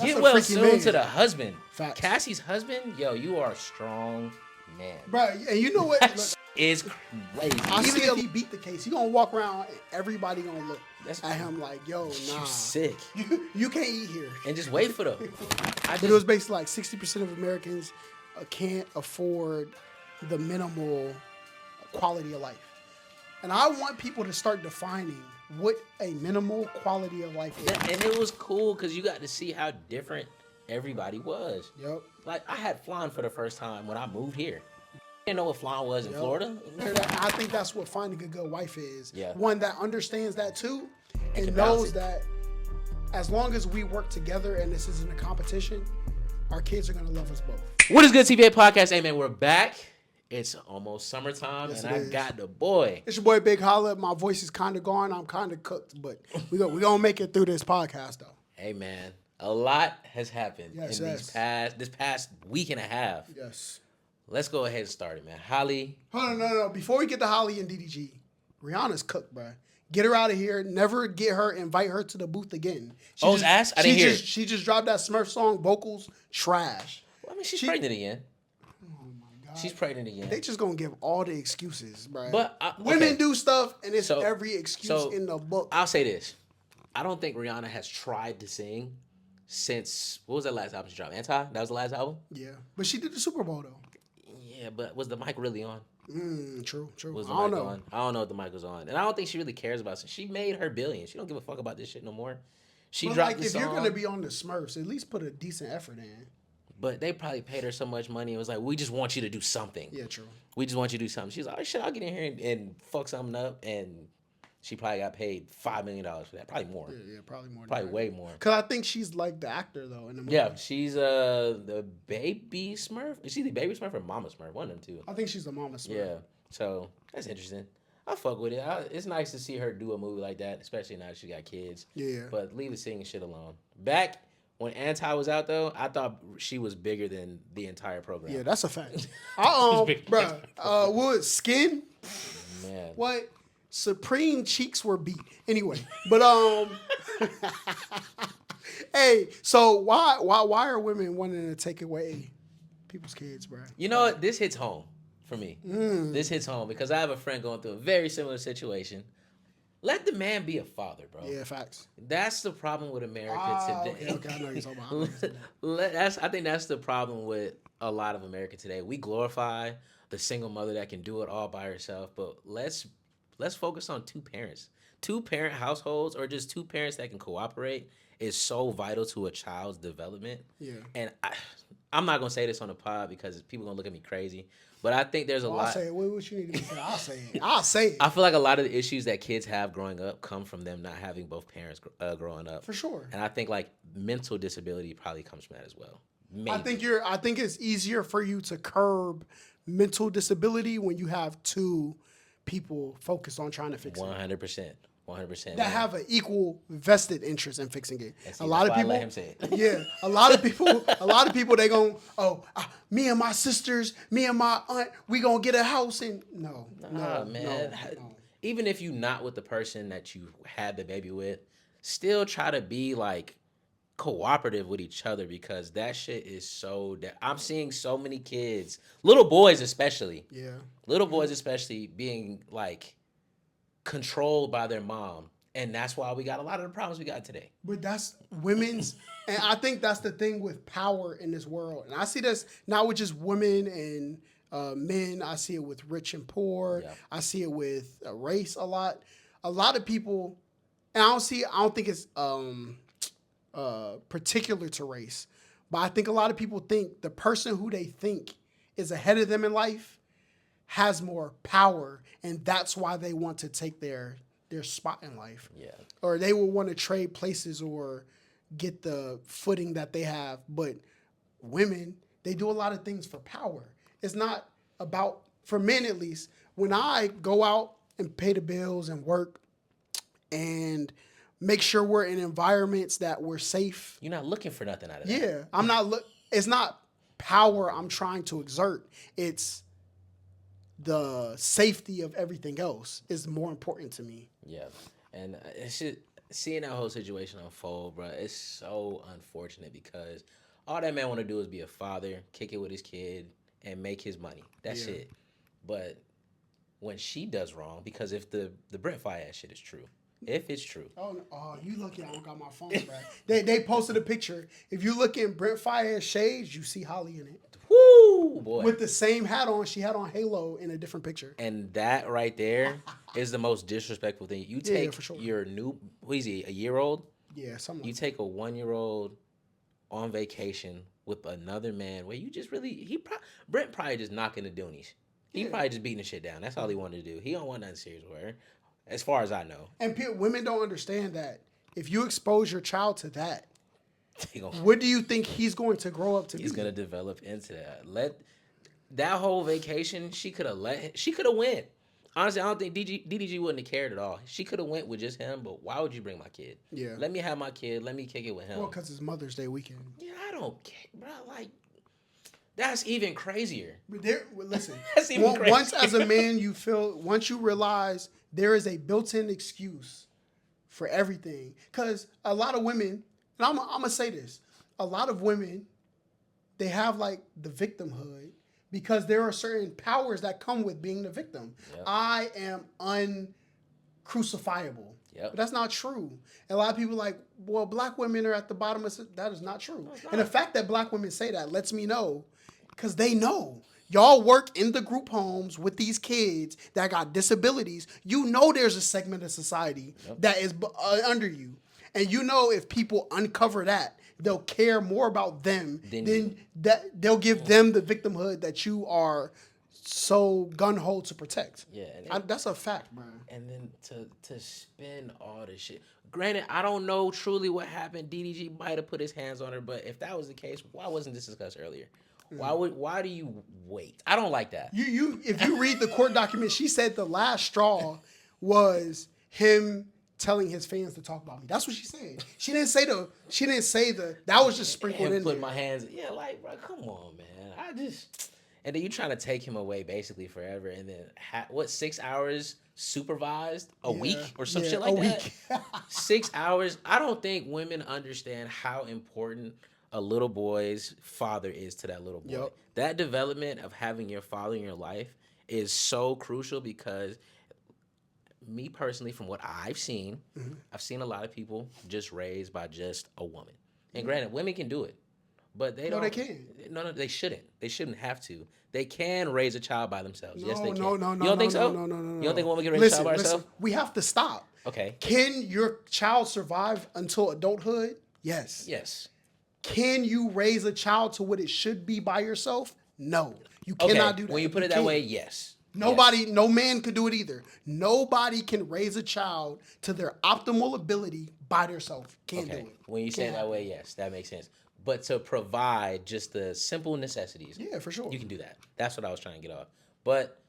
That's Get a well freaky soon man. to the husband. Facts. Cassie's husband, yo, you are a strong man. Bro, and you know what? Look, Is crazy. even if he beat the case, he gonna walk around and everybody gonna look at him like, yo, nah. You sick. You can't eat here. And just wait for them. But it was basically like 60% of Americans can't afford the minimal quality of life. And I want people to start defining what a minimal quality of life is. And it was cool because you got to see how different everybody was. Yep. Like, I had flan for the first time when I moved here. Didn't know what flan was in Florida. I think that's what finding a good wife is. Yeah. One that understands that too and can balance knows it. that as long as we work together and this isn't a competition, our kids are going to love us both. What is good, TPA podcast? Hey, man, we're back. It's almost summertime, Yes, and it I is. got the boy. It's your boy Big Holla. My voice is kind of gone. I'm kind of cooked, but we gonna make it through this podcast though. Hey, man, a lot has happened Yes, in yes. this past week and a half. Yes. Let's go ahead and start it, man. Holly. Hold on, no. Before we get to Holly and DDG, Rihanna's cooked, bro. Get her out of here. Never invite her to the booth again. His ass? I didn't hear it. She just dropped that Smurf song. Vocals trash. Well, I mean, she's pregnant again. She's pregnant again. They just gonna give all the excuses, bro. But women do stuff, and it's So- every excuse in the book. I'll say this. I don't think Rihanna has tried to sing since, what was that last album she dropped? Anti? That was the last album? Yeah, but she did the Super Bowl though. Yeah, but was the mic really on? True. Was the I don't mic know. on? I don't know if the mic was on. And I don't think she really cares about it. She made her billions. She don't give a fuck about this shit no more. She But dropped like, the if song. you're gonna be on the Smurfs, at least put a decent effort in. But they probably paid her so much money. It was like, we just want you to do something. Yeah, true. We just want you to do something. She's like, oh, shit, I'll get in here and fuck something up. And she probably got paid $5 million for that. Probably more. Yeah, probably more. Probably way more. Cause I think she's like the actor though in the movie. Yeah, she's the baby Smurf. Is she the baby Smurf or Mama Smurf? One of them two. I think she's the mama Smurf. Yeah, so that's interesting. I fuck with it. It's nice to see her do a movie like that, especially now that she got kids. Yeah. But leave the singing shit alone. Back when Anti was out though, I thought she was bigger than the entire program. Yeah, that's a fact. Bruh, what Skin? Man. What? Supreme cheeks were beat. Anyway, but hey, so why are women wanting to take away people's kids, bro? You know what? This hits home for me. This hits home because I have a friend going through a very similar situation. Let the man be a father, bro. Yeah, facts. That's the problem with America today. Okay, I know you're talking about. I think that's the problem with a lot of America today. We glorify the single mother that can do it all by herself, but let's focus on two parents. Two-parent households or just two parents that can cooperate is so vital to a child's development. Yeah. And I'm not going to say this on the pod because people going to look at me crazy, but I think there's a lot. I'll say it. What you need to say? I'll say it. I'll say it. I feel like a lot of the issues that kids have growing up come from them not having both parents growing up. For sure. And I think like mental disability probably comes from that as well. Maybe. I think it's easier for you to curb mental disability when you have two people focused on trying to fix it. 100%. 100%. That have an equal vested interest in fixing it. See, A lot of that's why I people, let him say it. yeah, a lot of people, they gon' me and my sisters, me and my aunt, we gonna get a house and no, man. no. Even if you not with the person that you had the baby with, still try to be like cooperative with each other because that shit is so. I'm seeing so many kids, little boys especially. Yeah, little boys especially being like controlled by their mom, and that's why we got a lot of the problems we got today. but that's women's, and I think that's the thing with power in this world, and I see this not with just women and men. I see it with rich and poor. Yeah. I see it with race a lot. A lot of people, and I don't think it's particular to race, but I think a lot of people think the person who they think is ahead of them in life has more power, and that's why they want to take their spot in life. Yeah. Or they will want to trade places or get the footing that they have. But women, they do a lot of things for power. It's not about, for men at least, when I go out and pay the bills and work and make sure we're in environments that we're safe. You're not looking for nothing out of that. Yeah, I'm not. It's not power I'm trying to exert. It's the safety of everything else is more important to me. Yeah, and it should. seeing that whole situation unfold, bro, it's so unfortunate because all that man want to do is be a father, kick it with his kid, and make his money. That's Yeah. it. But when she does wrong, because if the Brent Fayez shit is true, if it's true, Oh, you lucky I don't got my phone back. They posted a picture. If you look in Brent Fayez shades, you see Holly in it. whoo, boy. With the same hat on, she had on Halo in a different picture. And that right there is the most disrespectful thing. You take for sure. your new, what is he, a year old? Yeah, something You like take a 1 year old on vacation with another man where you just really, Brent probably just knocking the doonies. He probably just beating the shit down. That's all he wanted to do. He don't want nothing serious with her, as far as I know. And women don't understand that. If you expose your child to that, He gonna- what do you think he's going to grow up to He's be? gonna develop into that. Let that whole vacation. She could have went. Honestly, I don't think DDG wouldn't have cared at all. She could have went with just him. But why would you bring my kid? Yeah. Let me have my kid. Let me kick it with him. Well, because it's Mother's Day weekend. Yeah, I don't care, bro. Like that's even crazier. But listen, That's even crazier. once as a man, once you realize there is a built-in excuse for everything. Because a lot of women, and I'm going to say this, a lot of women, they have like the victimhood because there are certain powers that come with being the victim. Yep. I am uncrucifiable. Yep. But that's not true. And a lot of people are like, well, black women are at the bottom of that is not true. No, it's not. And the fact that black women say that lets me know, because they know. Y'all work in the group homes with these kids that got disabilities. You know there's a segment of society that is under you. And you know if people uncover that, they'll care more about them than that they'll give them the victimhood that you are so gun-ho to protect. Yeah, That's a fact, bro. and then to spend all this shit. Granted, I don't know truly what happened. DDG might have put his hands on her, but if that was the case, why wasn't this discussed earlier? Why do you wait? I don't like that. If you read the court document, she said the last straw was him telling his fans to talk about me. That's what she said. She didn't say that was just sprinkled in Put there. my hands. Yeah, like, bro, come on, man. And then you trying to take him away basically forever, and then 6 hours supervised a week or some shit like that. 6 hours. I don't think women understand how important a little boy's father is to that little boy. Yep. That development of having your father in your life is so crucial because me personally, from what I've seen, I've seen a lot of people just raised by just a woman. And granted, women can do it, but they don't. they can't. No, they shouldn't. They shouldn't have to. They can raise a child by themselves. Yes, they can. No. You don't think so? No. You don't think a woman can raise a child by herself? We have to stop. Okay. Can your child survive until adulthood? Yes. Yes. Can you raise a child to what it should be by yourself? No. You Okay. cannot do that. When you put it that can't. way, yes. No man could do it either. Nobody can raise a child to their optimal ability by themselves. Can't do it. When you say it that way, yes, that makes sense. But to provide just the simple necessities, Yeah, for sure. you can do that. That's what I was trying to get off. But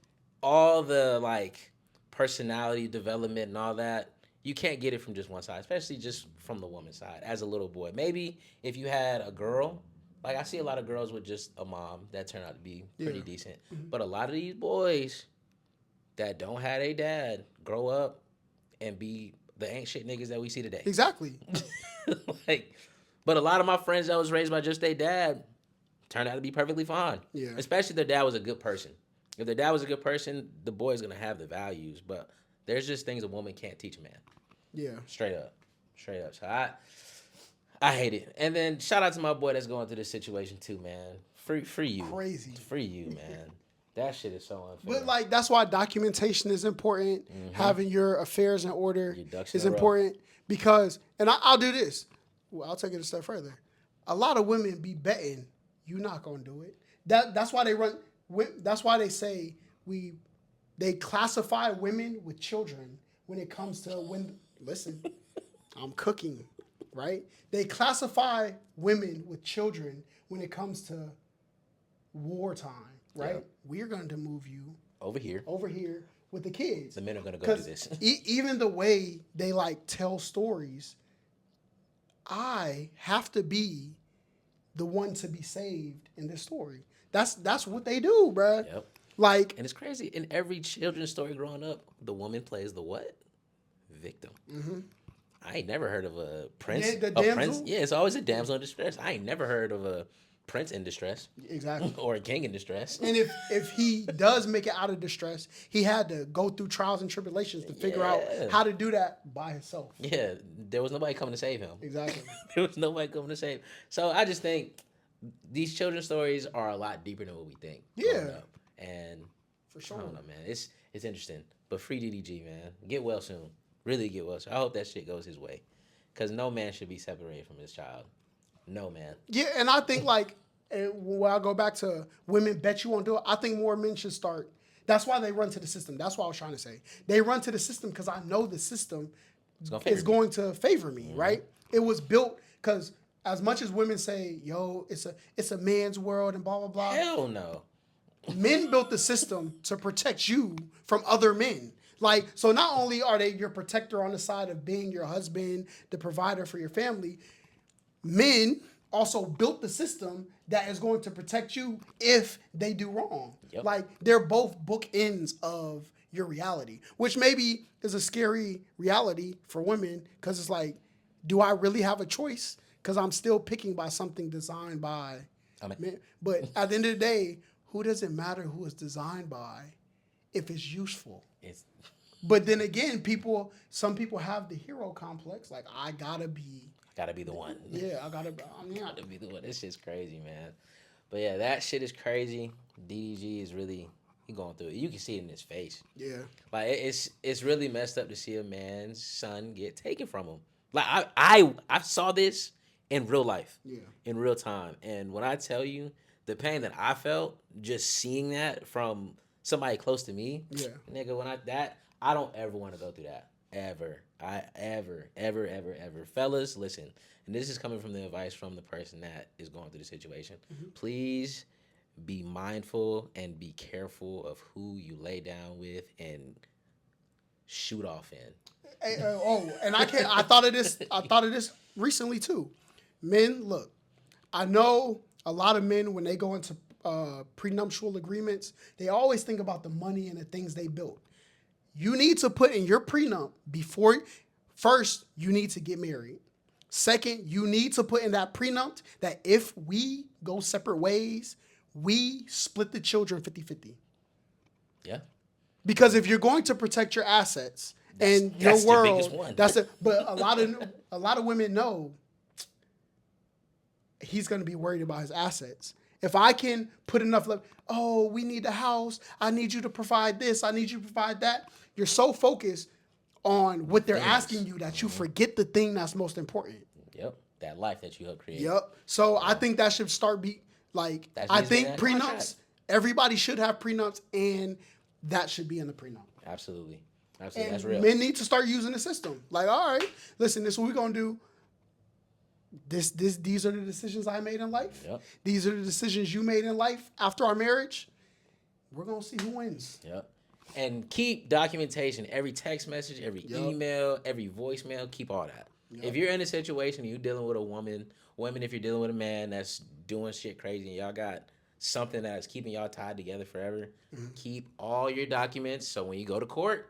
all the like personality development and all that, you can't get it from just one side, especially just from the woman's side as a little boy. Maybe if you had a girl, like I see a lot of girls with just a mom that turn out to be pretty decent. But a lot of these boys that don't have a dad grow up and be the ain't shit niggas that we see today. Exactly. But a lot of my friends that was raised by just their dad turned out to be perfectly fine. Yeah. Especially if their dad was a good person. If their dad was a good person, the boy's gonna have the values. But there's just things a woman can't teach a man. Yeah. Straight up. So I hate it. And then shout out to my boy that's going through this situation too, man. For you. Crazy. For you, man. That shit is so unfair. But like that's why documentation is important. Having your affairs in order Your ducks is in a row. important because, and I'll do this. Well, I'll take it a step further. A lot of women be betting you're not gonna do it. That's why they run. That's why they say they classify women with children when it comes to when. Listen, I'm cooking, right? They classify women with children when it comes to wartime, right? Yep. We're going to move you over here. with the kids. The men are gonna go do this. Even the way they like tell stories, I have to be the one to be saved in this story. That's what they do, bruh. Yep. Like, And it's crazy. In every children's story growing up, the woman plays the what? Victim. I ain't never heard of a prince. The A prince? damsel? Yeah, it's always a damsel in distress. I ain't never heard of a prince in distress Exactly. or a king in distress. And if he does make it out of distress, he had to go through trials and tribulations to figure out Yeah. how to do that by himself. Yeah, there was nobody coming to save him. Exactly. There was nobody coming to save. So I just think these children's stories are a lot deeper than what we think. growing Yeah. up. And For I sure. don't know, man. It's interesting. But free DDG, man. Get well soon. Really get well soon. I hope that shit goes his way. Because no man should be separated from his child. No man. Yeah, and I think like and when I go back to women bet you won't do it, I think more men should start. That's why they run to the system. That's what I was trying to say. They run to the system because I know the system is going to favor me, right? It was built because as much as women say, "Yo, it's a man's world" and blah blah blah, Hell no. men built the system to protect you from other men. Like, so not only are they your protector on the side of being your husband, the provider for your family, men also built the system that is going to protect you if they do wrong. Yep. Like, they're both bookends of your reality, which maybe is a scary reality for women because it's like, do I really have a choice? Because I'm still picking by something designed by men. But at the end of the day, who does it matter who it's designed by if it's useful? It's But then again, some people have the hero complex. Like, I gotta be. gotta be the one. Yeah, I gotta. I'm not. Gotta be the one. This shit's crazy, man. But yeah, that shit is crazy. DDG is really he going through it. You can see it in his face. Yeah. Like it's really messed up to see a man's son get taken from him. Like I saw this in real life. Yeah. In real time. And when I tell you the pain that I felt just seeing that from somebody close to me, Yeah. nigga, I don't ever want to go through that. Ever. Ever. Fellas, listen. And this is coming from the advice from the person that is going through the situation. Please be mindful and be careful of who you lay down with and shoot off in. Hey, and I thought of this. I thought of this recently too. Men, look, I know a lot of men when they go into prenuptial agreements, they always think about the money and the things they built. You need to put in your prenup first, you need to get married. Second, you need to put in that prenup that if we go separate ways, we split the children 50-50. Yeah. Because if you're going to protect your assets and your that's the world, biggest one. that's it. But a lot of women know he's going to be worried about his assets. If I can put enough, we need a house. I need you to provide this. I need you to provide that. You're so focused on what they're asking you that you forget the thing that's most important. Yep. That life that you helped create. Yep. So I think that should start I think prenups, contract. everybody should have prenups and that should be in the prenup. Absolutely. And That's real. men need to start using the system. Like, all right, listen, this is what we're gonna do. These are the decisions I made in life. Yep. These are the decisions you made in life after our marriage. We're gonna see who wins. Yep. And keep documentation. Every text message, every email, every voicemail, keep all that. Yep. If you're in a situation and you're dealing with a woman, if you're dealing with a man that's doing shit crazy and y'all got something that's keeping y'all tied together forever, keep all your documents so when you go to court,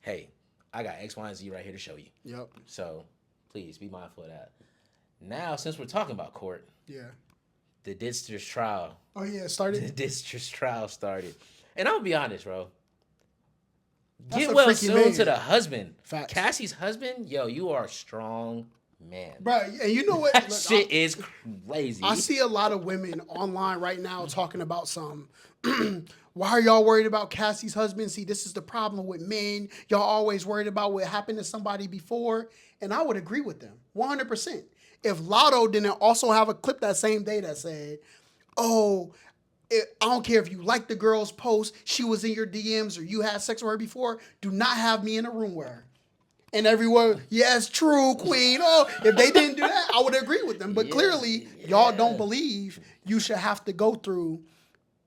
hey, I got X, Y, and Z right here to show you. Yep. So please be mindful of that. Now, since we're talking about court, Yeah. the district trial. Oh yeah, it The started. district trial started. And I'm gonna be honest, bro. That's Get a well freaky soon man. to the husband. Facts. Cassie's husband, yo, you are a strong man. Bro, and you know what? That Look, shit is crazy. I see a lot of women online right now talking about some. Why are y'all worried about Cassie's husband? See, this is the problem with men. Y'all always worried about what happened to somebody before. And I would agree with them 100%. If Lotto didn't also have a clip that same day that said, I don't care if you like the girl's post, she was in your DMs or you had sex with her before, do not have me in a room with her. And everyone, yes, true, queen. Oh, if they didn't do that, I would agree with them. But clearly, y'all don't believe you should have to go through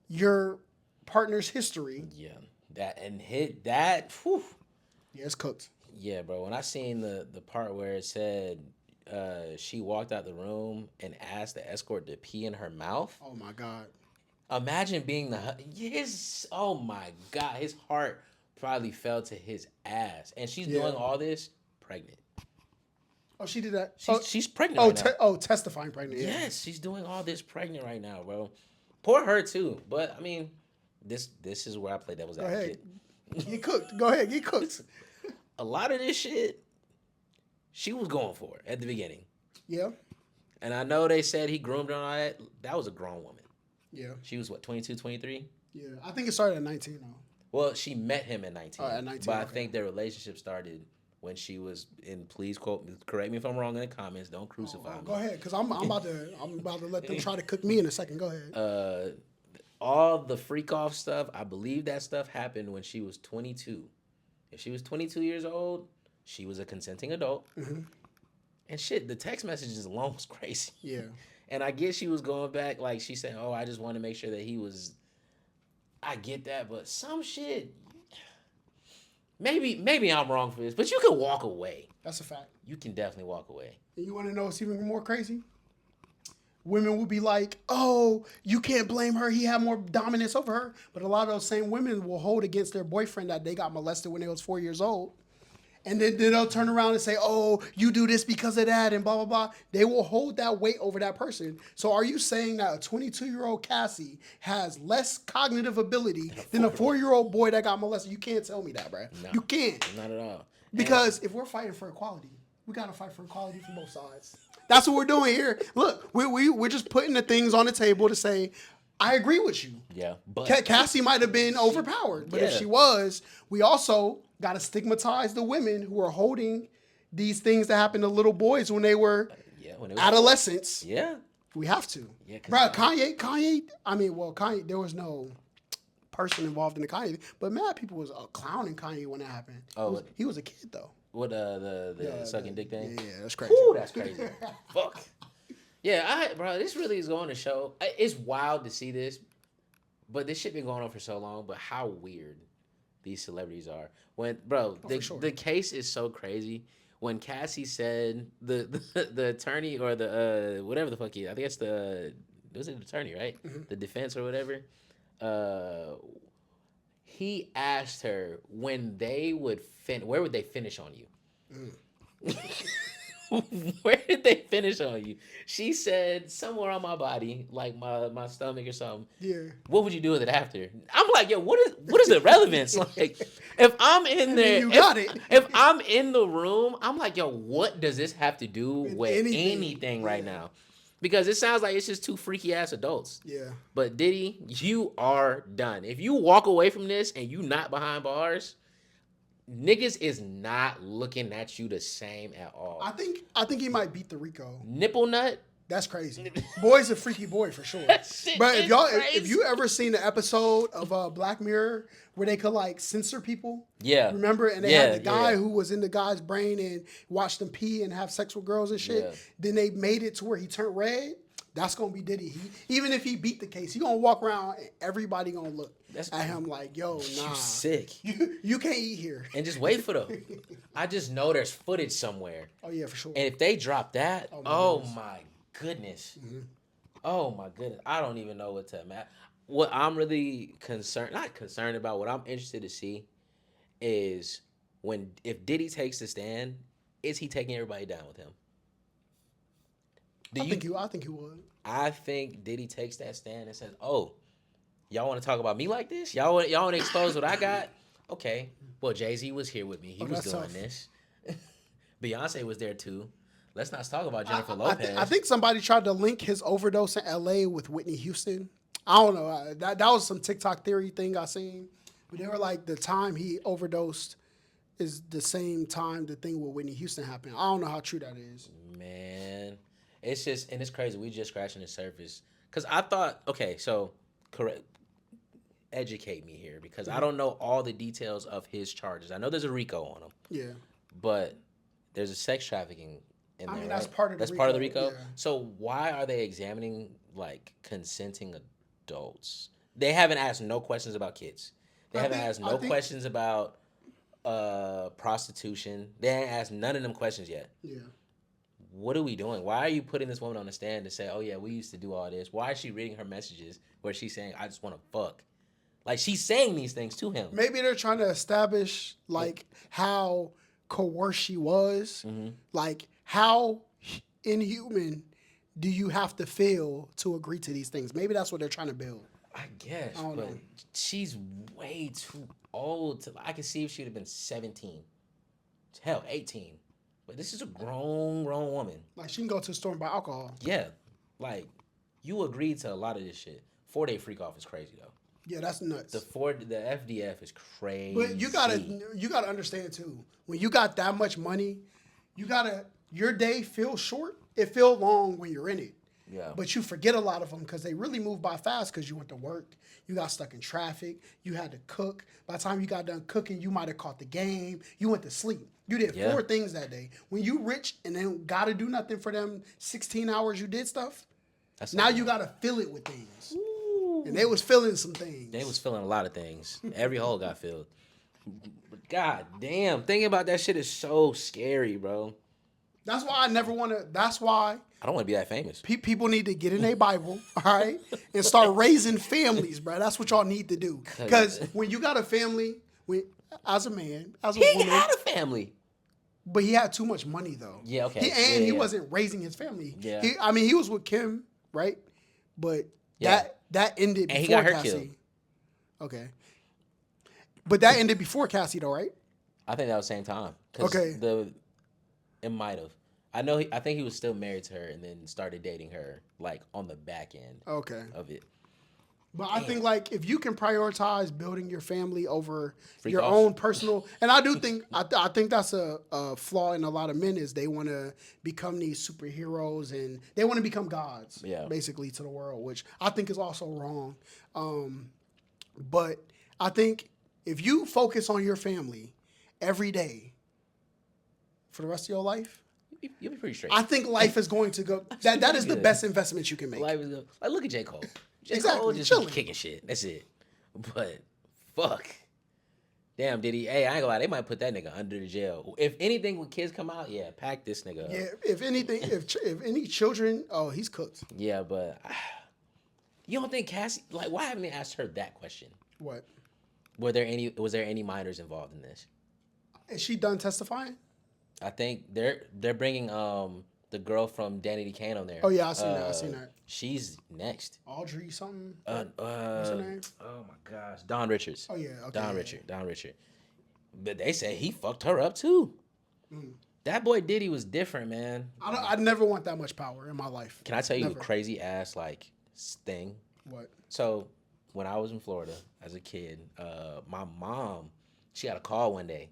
your partner's history. Yeah. That. Whew. Yeah, it's cooked. Yeah, bro. When I seen the part where it said she walked out the room and asked the escort to pee in her mouth. Oh my God. Imagine being oh my God, his heart probably fell to his ass. And she's doing all this pregnant. Oh, she did that. She's pregnant right now. Testifying pregnant. Yeah. Yes, she's doing all this pregnant right now, bro. Poor her too. But I mean, this is where I play devil's Go ahead. advocate. Get cooked. Go ahead. Get cooked. A lot of this shit, she was going for it at the beginning. Yeah. And I know they said he groomed her and all that. That was a grown woman. Yeah. She was what, 22, 23? Yeah. I think it started at 19 though. Well, she met him at 19. At 19. But I okay. think their relationship started when she was in. Please correct me if I'm wrong in the comments. Don't crucify me. Go ahead, because I'm about to let them try to cook me in a second. Go ahead. All the freak off stuff, I believe that stuff happened when she was 22. If she was 22 years old, she was a consenting adult. Mm-hmm. And shit, the text messages alone was crazy. Yeah. And I guess she was going back, like she said, oh, I just want to make sure that he was. I get that, but some shit. Maybe I'm wrong for this, but you can walk away. That's a fact. You can definitely walk away. And you want to know what's even more crazy? Women will be like, oh, you can't blame her. He had more dominance over her. But a lot of those same women will hold against their boyfriend that they got molested when they was 4 years old. And then they'll turn around and say, oh, you do this because of that and blah, blah, blah. They will hold that weight over that person. So are you saying that a 22-year-old Cassie has less cognitive ability than a 4-year-old boy that got molested? You can't tell me that, bro. No, you can't. Not at all. Because if we're fighting for equality, we got to fight for equality from both sides. That's what we're doing here. Look, we're just putting the things on the table to say, I agree with you. Yeah, but Cassie might have been overpowered, but if she was, we also got to stigmatize the women who are holding these things that happened to little boys when they were adolescents. Yeah, we have to. Yeah, bro. Kanye. I mean, well, Kanye. There was no person involved in the Kanye, but mad people was clowning Kanye when that happened. Oh, he was a kid though. What the sucking dick thing? Yeah, that's crazy. Ooh, that's crazy. Fuck. Yeah, bro, this really is going to show. It's wild to see this, but this shit been going on for so long. But how weird these celebrities are. When, bro, the case is so crazy. When Cassie said the attorney or the whatever the fuck he, I think it's was it the attorney, right? Mm-hmm. The defense or whatever. He asked her when they would where would they finish on you? Where did they finish on you? She said somewhere on my body, like my stomach or something. Yeah. What would you do with it after? I'm like, yo, what is the relevance? Like, if I'm in there, if I'm in the room, I'm like, yo, what does this have to do with anything right now? Because it sounds like it's just two freaky ass adults. Yeah. But Diddy, you are done. If you walk away from this and you not behind bars, niggas is not looking at you the same at all. I think he might beat the Rico. Nipple nut? That's crazy. Boy's a freaky boy for sure. But if you ever seen the episode of Black Mirror where they could like censor people, remember, and they had the guy who was in the guy's brain and watched them pee and have sex with girls and shit. Yeah. Then they made it to where he turned red. That's gonna be Diddy. Even if he beat the case, he gonna walk around and everybody gonna look at him like, yo, nah, you sick. You can't eat here. And just wait for them. I just know there's footage somewhere. Oh yeah, for sure. And if they drop that, oh my goodness. Mm-hmm. Oh my goodness. I don't even know what to imagine. What I'm really not concerned about, what I'm interested to see is if Diddy takes the stand, is he taking everybody down with him? I think he would. I think Diddy takes that stand and says, oh, y'all want to talk about me like this? Y'all want to expose what I got? Okay. Well, Jay-Z was here with me. He was doing this. Beyonce was there too. Let's not talk about Jennifer Lopez. I think somebody tried to link his overdose in L.A. with Whitney Houston. I don't know. That was some TikTok theory thing I seen. But they were like, the time he overdosed is the same time the thing with Whitney Houston happened. I don't know how true that is. Man. It's just, and it's crazy. We just scratching the surface. Because I thought, okay, so educate me here. Because I don't know all the details of his charges. I know there's a RICO on him. Yeah. But there's a sex trafficking in there, that's right? part of the RICO. That's part of the RICO? Yeah. So why are they examining, like, consenting adults? They haven't asked no questions about kids. They haven't asked no questions about prostitution. They haven't asked none of them questions yet. Yeah. What are we doing? Why are you putting this woman on the stand to say, oh, yeah, we used to do all this? Why is she reading her messages where she's saying, I just want to fuck? Like, she's saying these things to him. Maybe they're trying to establish, like, how coerced she was. Mm-hmm. Like, how inhuman do you have to feel to agree to these things? Maybe that's what they're trying to build. I guess, I don't but know. she's way too old. I can see if she'd have been 17. Hell, 18. But this is a grown woman. Like she can go to the store and buy alcohol. Yeah. Like, you agreed to a lot of this shit. 4-day freak off is crazy, though. Yeah, that's nuts. The FDF is crazy. But you gotta understand too. When you got that much money, your day feels short. It feels long when you're in it. Yeah. But you forget a lot of them because they really move by fast because you went to work, you got stuck in traffic, you had to cook. By the time you got done cooking, you might have caught the game. You went to sleep. You did 4 things that day. When you rich and then gotta do nothing for them 16 hours you did stuff, now you gotta fill it with things. Ooh. And they was filling some things. They was filling a lot of things. Every hole got filled. But god damn, thinking about that shit is so scary, bro. That's why I never want to. That's why I don't want to be that famous. people need to get in their Bible, all right, and start raising families, bro. That's what y'all need to do. Because when you got a family, as a man, as a woman, He had a family. but he had too much money though. Yeah, okay. He wasn't raising his family. Yeah. He was with Kim, right? But Yeah. that ended And before he got her Cassie. killed. Okay. But that ended before Cassie though, right? I think that was the same time. 'Cause Okay. It might have. I think he was still married to her and then started dating her like on the back end Okay. of it. But I think like if you can prioritize building your family over Freak your offs. own personal, and I do think I think that's a flaw in a lot of men is they want to become these superheroes and they want to become gods, basically to the world, which I think is also wrong. But I think if you focus on your family every day for the rest of your life, You'll be pretty straight. I think life is going to go. That is the good. best investment you can make. Life is good. Like look at J. Cole. J. Exactly, Cole just chilling. kicking shit. That's it. But fuck. Damn, Diddy. Hey, I ain't gonna lie. They might put that nigga under the jail. If anything, when kids come out, yeah, pack this nigga up. Yeah, if anything, if any children, he's cooked. Yeah, but you don't think Cassie? Like, why haven't they asked her that question? What? Was there any minors involved in this? Is she done testifying? I think they're bringing the girl from Danny DeCane on there. Oh yeah, I seen that. She's next. Audrey something. What's her name? Oh my gosh, Don Richards. Oh yeah, okay. Don Richard. But they say he fucked her up too. That boy Diddy was different, man. I never want that much power in my life. Can I tell you Never. a crazy ass like thing? What? So when I was in Florida as a kid, my mom, she got a call one day.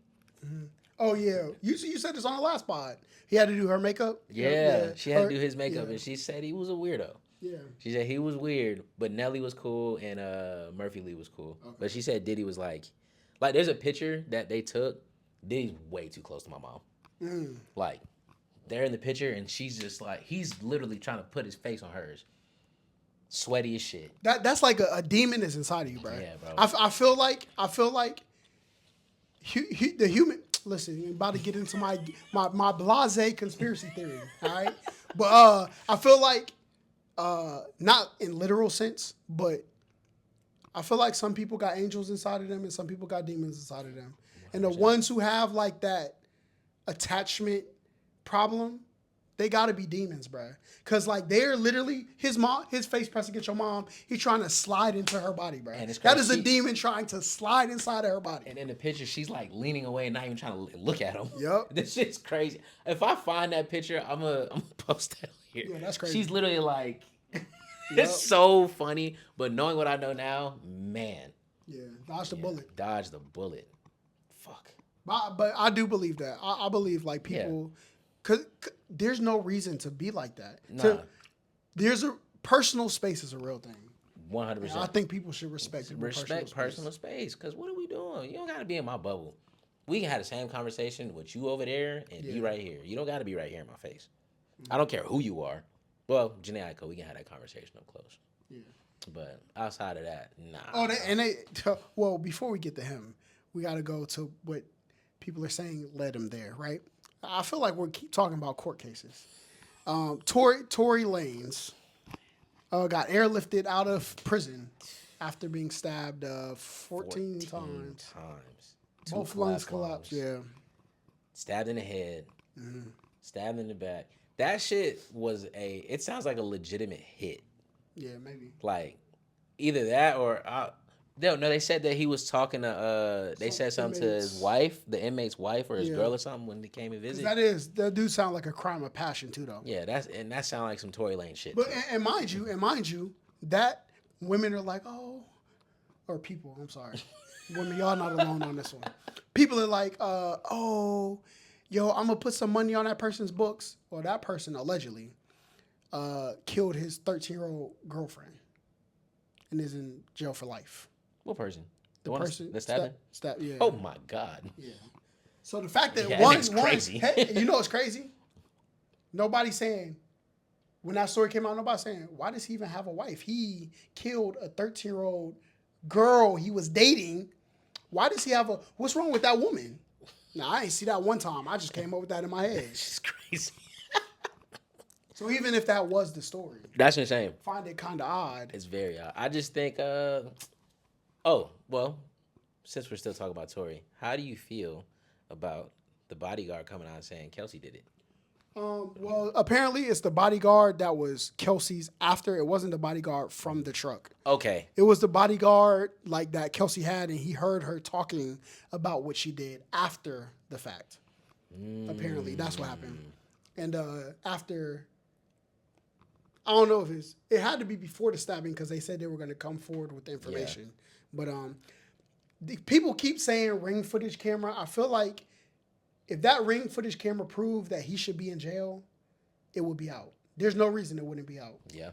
Oh yeah, you said this on the last pod. He had to do her makeup. Yeah, she had to do his makeup, and she said he was a weirdo. Yeah. She said he was weird, but Nelly was cool and Murphy Lee was cool. Okay. But she said Diddy was like there's a picture that they took. Diddy's way too close to my mom. Like they're in the picture and she's just like he's literally trying to put his face on hers. Sweaty as shit. That's like a demon is inside of you, bro. Yeah, bro. I feel like the human. Listen, I'm about to get into my blasé conspiracy theory, all right? But I feel like, not in literal sense, but I feel like some people got angels inside of them and some people got demons inside of them. And the ones who have like that attachment problem, they gotta be demons, bruh. Cause like they're literally his face pressed against your mom. He's trying to slide into her body, bruh. And it's that crazy. is a demon trying to slide inside of her body. And in the picture, she's like leaning away and not even trying to look at him. Yep. This shit's crazy. If I find that picture, I'm gonna post that here. Yeah, that's crazy. She's literally like, it's so funny. But knowing what I know now, man. Yeah, dodge the bullet. Dodge the bullet. Fuck. But I do believe that. I believe like people, cause there's no reason to be like that. Nah. There's a personal space is a real thing. 100%. I think people should respect personal space. Because what are we doing? You don't got to be in my bubble. We can have the same conversation with you over there and you right here. You don't got to be right here in my face. I don't care who you are. Well, Janae Aiko, we can have that conversation up close. Yeah. But outside of that, nah. Well, before we get to him, we got to go to what people are saying led him there, right? I feel like we keep talking about court cases. Tory Lanez got airlifted out of prison after being stabbed 14 times. Both lungs collapsed. Yeah. Stabbed in the head. Stabbed in the back. That shit was it sounds like a legitimate hit. Yeah, maybe. Like, either that or, no, they said that he was talking to, they Some said something to his inmates. wife, the inmate's wife or his Yeah. girl or something when they came and Because visit. that do sound like a crime of passion too, though. Yeah, that sound like some Tory Lane shit But too. and mind you, that women are like, oh, or people. I'm sorry, women, y'all not alone on this one. People are like, oh, yo, I'm gonna put some money on that person's books. Well, that person allegedly killed his 13-year-old girlfriend and is in jail for life. What person? The one person that stabbed him? yeah. Oh my God. Yeah. So the fact that Yeah, that one, nigga's crazy. hey, you know what's crazy? Nobody's saying, when that story came out, nobody's saying, why does he even have a wife? He killed a 13-year-old girl he was dating. Why does he have what's wrong with that woman? Now, I ain't see that one time. I just came up with that in my head. She's crazy. So even if that was the story, That's insane. find it kind of odd. It's very odd. I just think, oh, well, since we're still talking about Tory, how do you feel about the bodyguard coming out and saying Kelsey did it? Well, apparently it's the bodyguard that was Kelsey's after. It wasn't the bodyguard from the truck. Okay. It was the bodyguard like that Kelsey had, and he heard her talking about what she did after the fact. Apparently, that's what happened. And after, I don't know if it had to be before the stabbing because they said they were going to come forward with the information. Yeah. But people keep saying ring footage camera. I feel like if that ring footage camera proved that he should be in jail, it would be out. There's no reason it wouldn't be out. Yeah.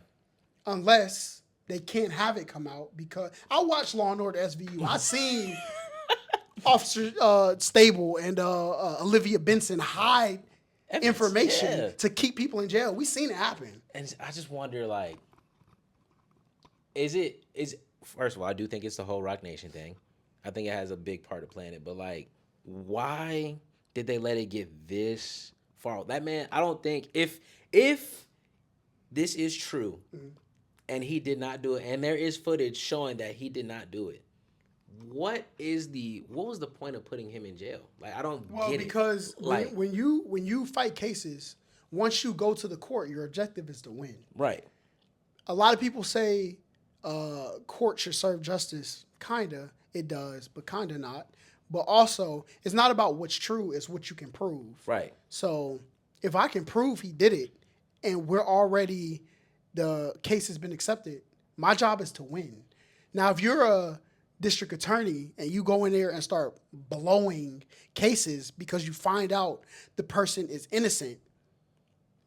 Unless they can't have it come out because I watched Law and Order SVU. I seen Officer Stable and Olivia Benson hide information to keep people in jail. We seen it happen. And I just wonder, like, first of all, I do think it's the whole Rock Nation thing. I think it has a big part to play in it. But, like, why did they let it get this far? That man, I don't think, if this is true and he did not do it, and there is footage showing that he did not do it, what was the point of putting him in jail? Like, I don't get it. Well, because when you fight cases, once you go to the court, your objective is to win. Right. A lot of people say court should serve justice. Kinda, it does, but kinda not. But also, it's not about what's true, it's what you can prove. Right. So if I can prove he did it and the case has been accepted, my job is to win. Now, if you're a district attorney and you go in there and start blowing cases because you find out the person is innocent,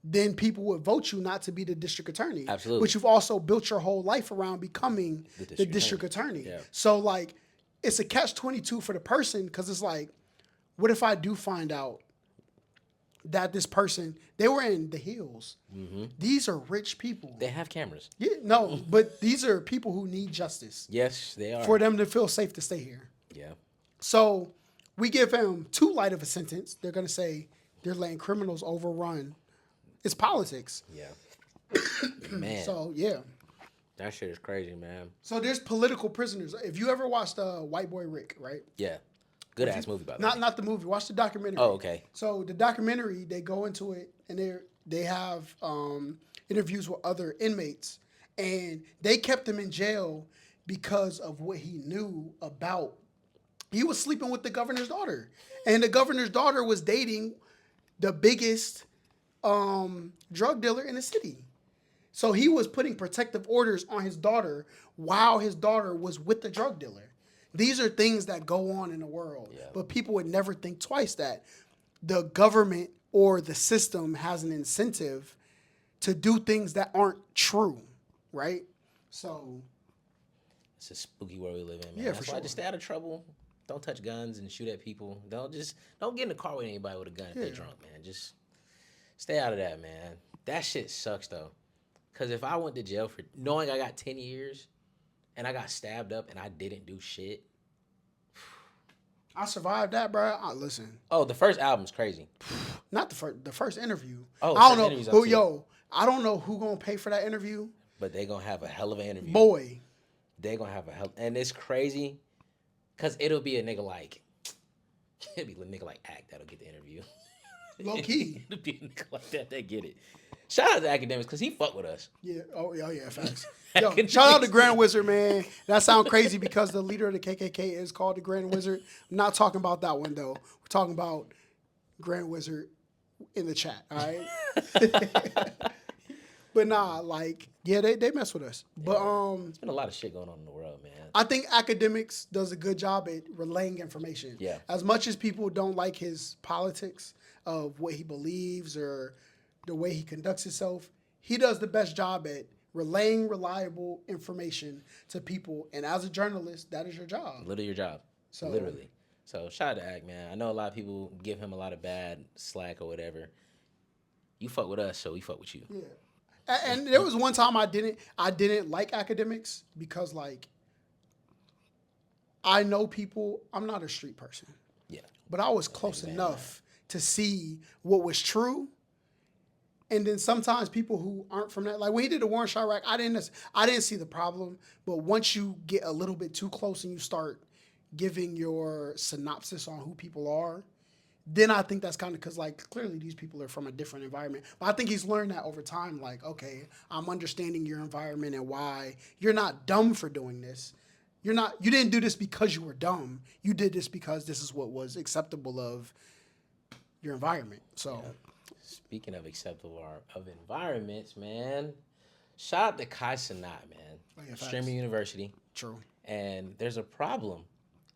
then people would vote you not to be the district attorney. Absolutely. But you've also built your whole life around becoming the district attorney. Yeah. So, like, it's a catch-22 for the person because it's like, what if I do find out that this person, they were in the hills. Mm-hmm. These are rich people. They have cameras. Yeah, no, but these are people who need justice. Yes, they are. For them to feel safe to stay here. Yeah. So we give him too light of a sentence. They're going to say they're letting criminals overrun. It's politics. Yeah. Man. So, yeah. That shit is crazy, man. So there's political prisoners. If you ever watched White Boy Rick, right? Yeah. Good ass movie, by the way. Not the movie. Watch the documentary. Oh, okay. So the documentary, they go into it and they have interviews with other inmates, and they kept him in jail because of what he knew about. He was sleeping with the governor's daughter, and the governor's daughter was dating the biggest drug dealer in the city. So he was putting protective orders on his daughter while his daughter was with the drug dealer. These are things that go on in the world, but people would never think twice that the government or the system has an incentive to do things that aren't true, right? So it's a spooky world we live in, man. Yeah, That's for why sure. Just stay out of trouble. Don't touch guns and shoot at people. Don't get in the car with anybody with a gun if they're drunk, man. Just stay out of that, man. That shit sucks though. Cause if I went to jail for knowing I got 10 years and I got stabbed up and I didn't do shit. I survived that, bro. Listen. Oh, the first album's crazy. Not the first interview. Oh, I don't know who, I don't know who gonna pay for that interview. But they gonna have a hell of an interview. Boy. They gonna have and it's crazy. Cause it'll be a nigga like Act that'll get the interview. Low key. To be a nigga like that get it. Shout out to academics because he fuck with us. Yeah. Oh yeah. Facts. Yo, shout out to Grand Wizard, man. That sounds crazy because the leader of the KKK is called the Grand Wizard. I'm not talking about that one though. We're talking about Grand Wizard in the chat. All right. But nah, like, yeah, they mess with us. But There's been a lot of shit going on in the world, man. I think academics does a good job at relaying information. Yeah. As much as people don't like his politics of what he believes or the way he conducts himself, he does the best job at relaying reliable information to people. And as a journalist, that is your job. Literally your job. So- Literally. So shout out to Act, man. I know a lot of people give him a lot of bad slack or whatever. You fuck with us, so we fuck with you. Yeah. And there was one time I didn't like academics because, like, I know people. I'm not a street person, Yeah. but I was close enough to see what was true. And then sometimes people who aren't from that, like when he did the war in Chirac, I didn't see the problem. But once you get a little bit too close and you start giving your synopsis on who people are, then I think that's kind of because, like, clearly these people are from a different environment. But I think he's learned that over time. Like, okay, I'm understanding your environment and why you're not dumb for doing this. You didn't do this because you were dumb. You did this because this is what was acceptable of your environment. So, Speaking of acceptable of environments, man, shout out to Kai Sanat, man. Oh, yeah, facts. Streamer University. True. And there's a problem.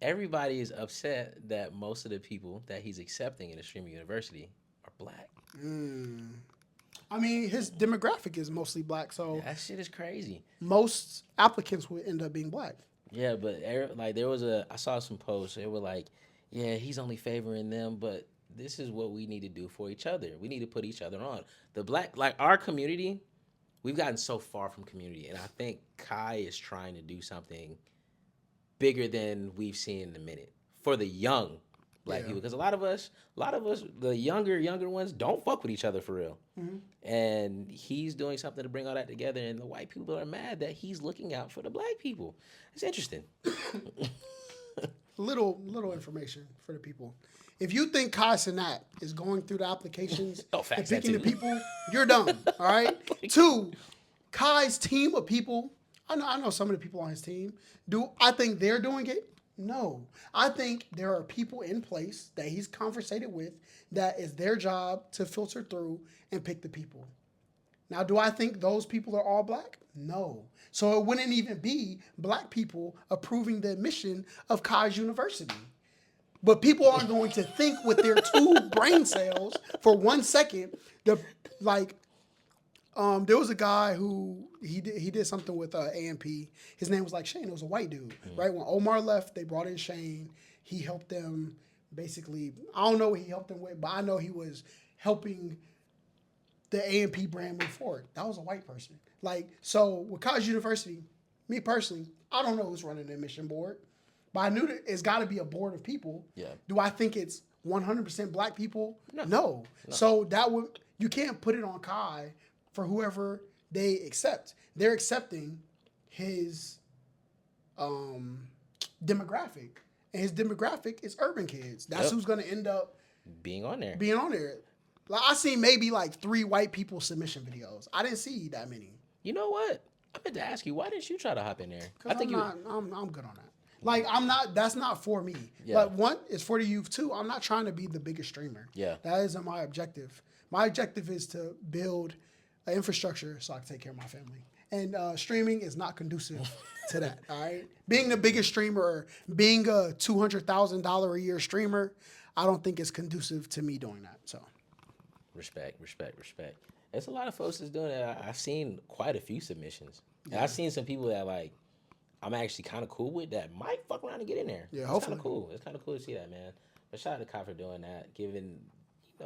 Everybody is upset that most of the people that he's accepting in the Streamer University are black. I mean, his demographic is mostly black, so That shit is crazy. most applicants would end up being black. Yeah, but like I saw some posts. They were like, yeah, he's only favoring them, but this is what we need to do for each other. We need to put each other on. The black, like our community, we've gotten so far from community, and I think Kai is trying to do something bigger than we've seen in a minute for the young black people. Because a lot of us, the younger ones, don't fuck with each other for real. And he's doing something to bring all that together. And the white people are mad that he's looking out for the black people. It's interesting. Little information for the people. If you think Kai Sanat is going through the applications and facts, that picking the too. people, you're dumb. All right. 2, Kai's team of people. I know some of the people on his team. Do I think they're doing it? No. I think there are people in place that he's conversated with that is their job to filter through and pick the people. Now, do I think those people are all black? No. So it wouldn't even be black people approving the admission of Kai's University. But people aren't going to think with their 2 brain cells for 1 second. There was a guy who he did something with AMP. His name was like Shane. It was a white dude, right? When Omar left, they brought in Shane. He helped them basically. I don't know what he helped them with, but I know he was helping the AMP brand move forward. That was a white person. Like, so with College University, me personally, I don't know who's running the admission board, but I knew that it's got to be a board of people. Yeah. Do I think it's 100% black people? No. So you can't put it on Kai for whoever they accept. They're accepting his demographic. And his demographic is urban kids. That's who's going to end up Being on there. Like, I seen maybe like 3 white people submission videos. I didn't see that many. You know what? I meant to ask you, why didn't you try to hop in there? I'm good on that. Like, that's not for me. Yeah. But 1, it's for the youth. 2, I'm not trying to be the biggest streamer. Yeah. That isn't my objective. My objective is to build an infrastructure so I can take care of my family. And streaming is not conducive to that, all right? Being the biggest streamer, or being a $200,000 a year streamer, I don't think it's conducive to me doing that, so. Respect. There's a lot of folks that's doing it. I've seen quite a few submissions. And I've seen some people that, like, I'm actually kind of cool with that might fuck around and get in there. Yeah, it's hopefully. Kind of cool. It's kind of cool to see that, man. But shout out to Kai for doing that, giving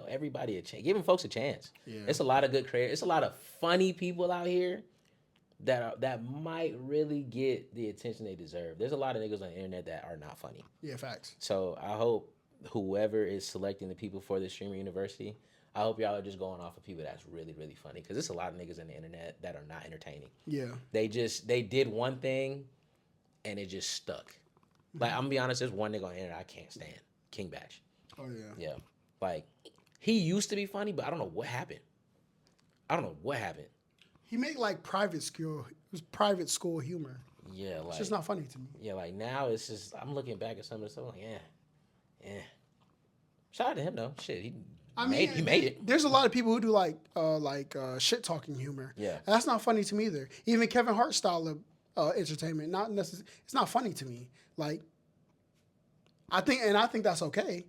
everybody a chance, giving folks a chance. Yeah. It's a lot of good creators. It's a lot of funny people out here that might really get the attention they deserve. There's a lot of niggas on the internet that are not funny. Yeah, facts. So I hope whoever is selecting the people for the Streamer University, I hope y'all are just going off of people that's really, really funny. Because there's a lot of niggas on the internet that are not entertaining. Yeah. They did one thing and it just stuck. Like, I'm gonna be honest, there's one nigga on the internet I can't stand. King Bash. Oh, yeah. Yeah. Like, He used to be funny, but I don't know what happened. He made like private school humor. Yeah, like It's just not funny to me. yeah, like now it's just I'm looking back at some of the stuff like Shout out to him though. Shit, he made it. There's a lot of people who do like shit talking humor. Yeah. And that's not funny to me either. Even Kevin Hart style of entertainment, not necessarily. It's not funny to me. Like, I think that's okay.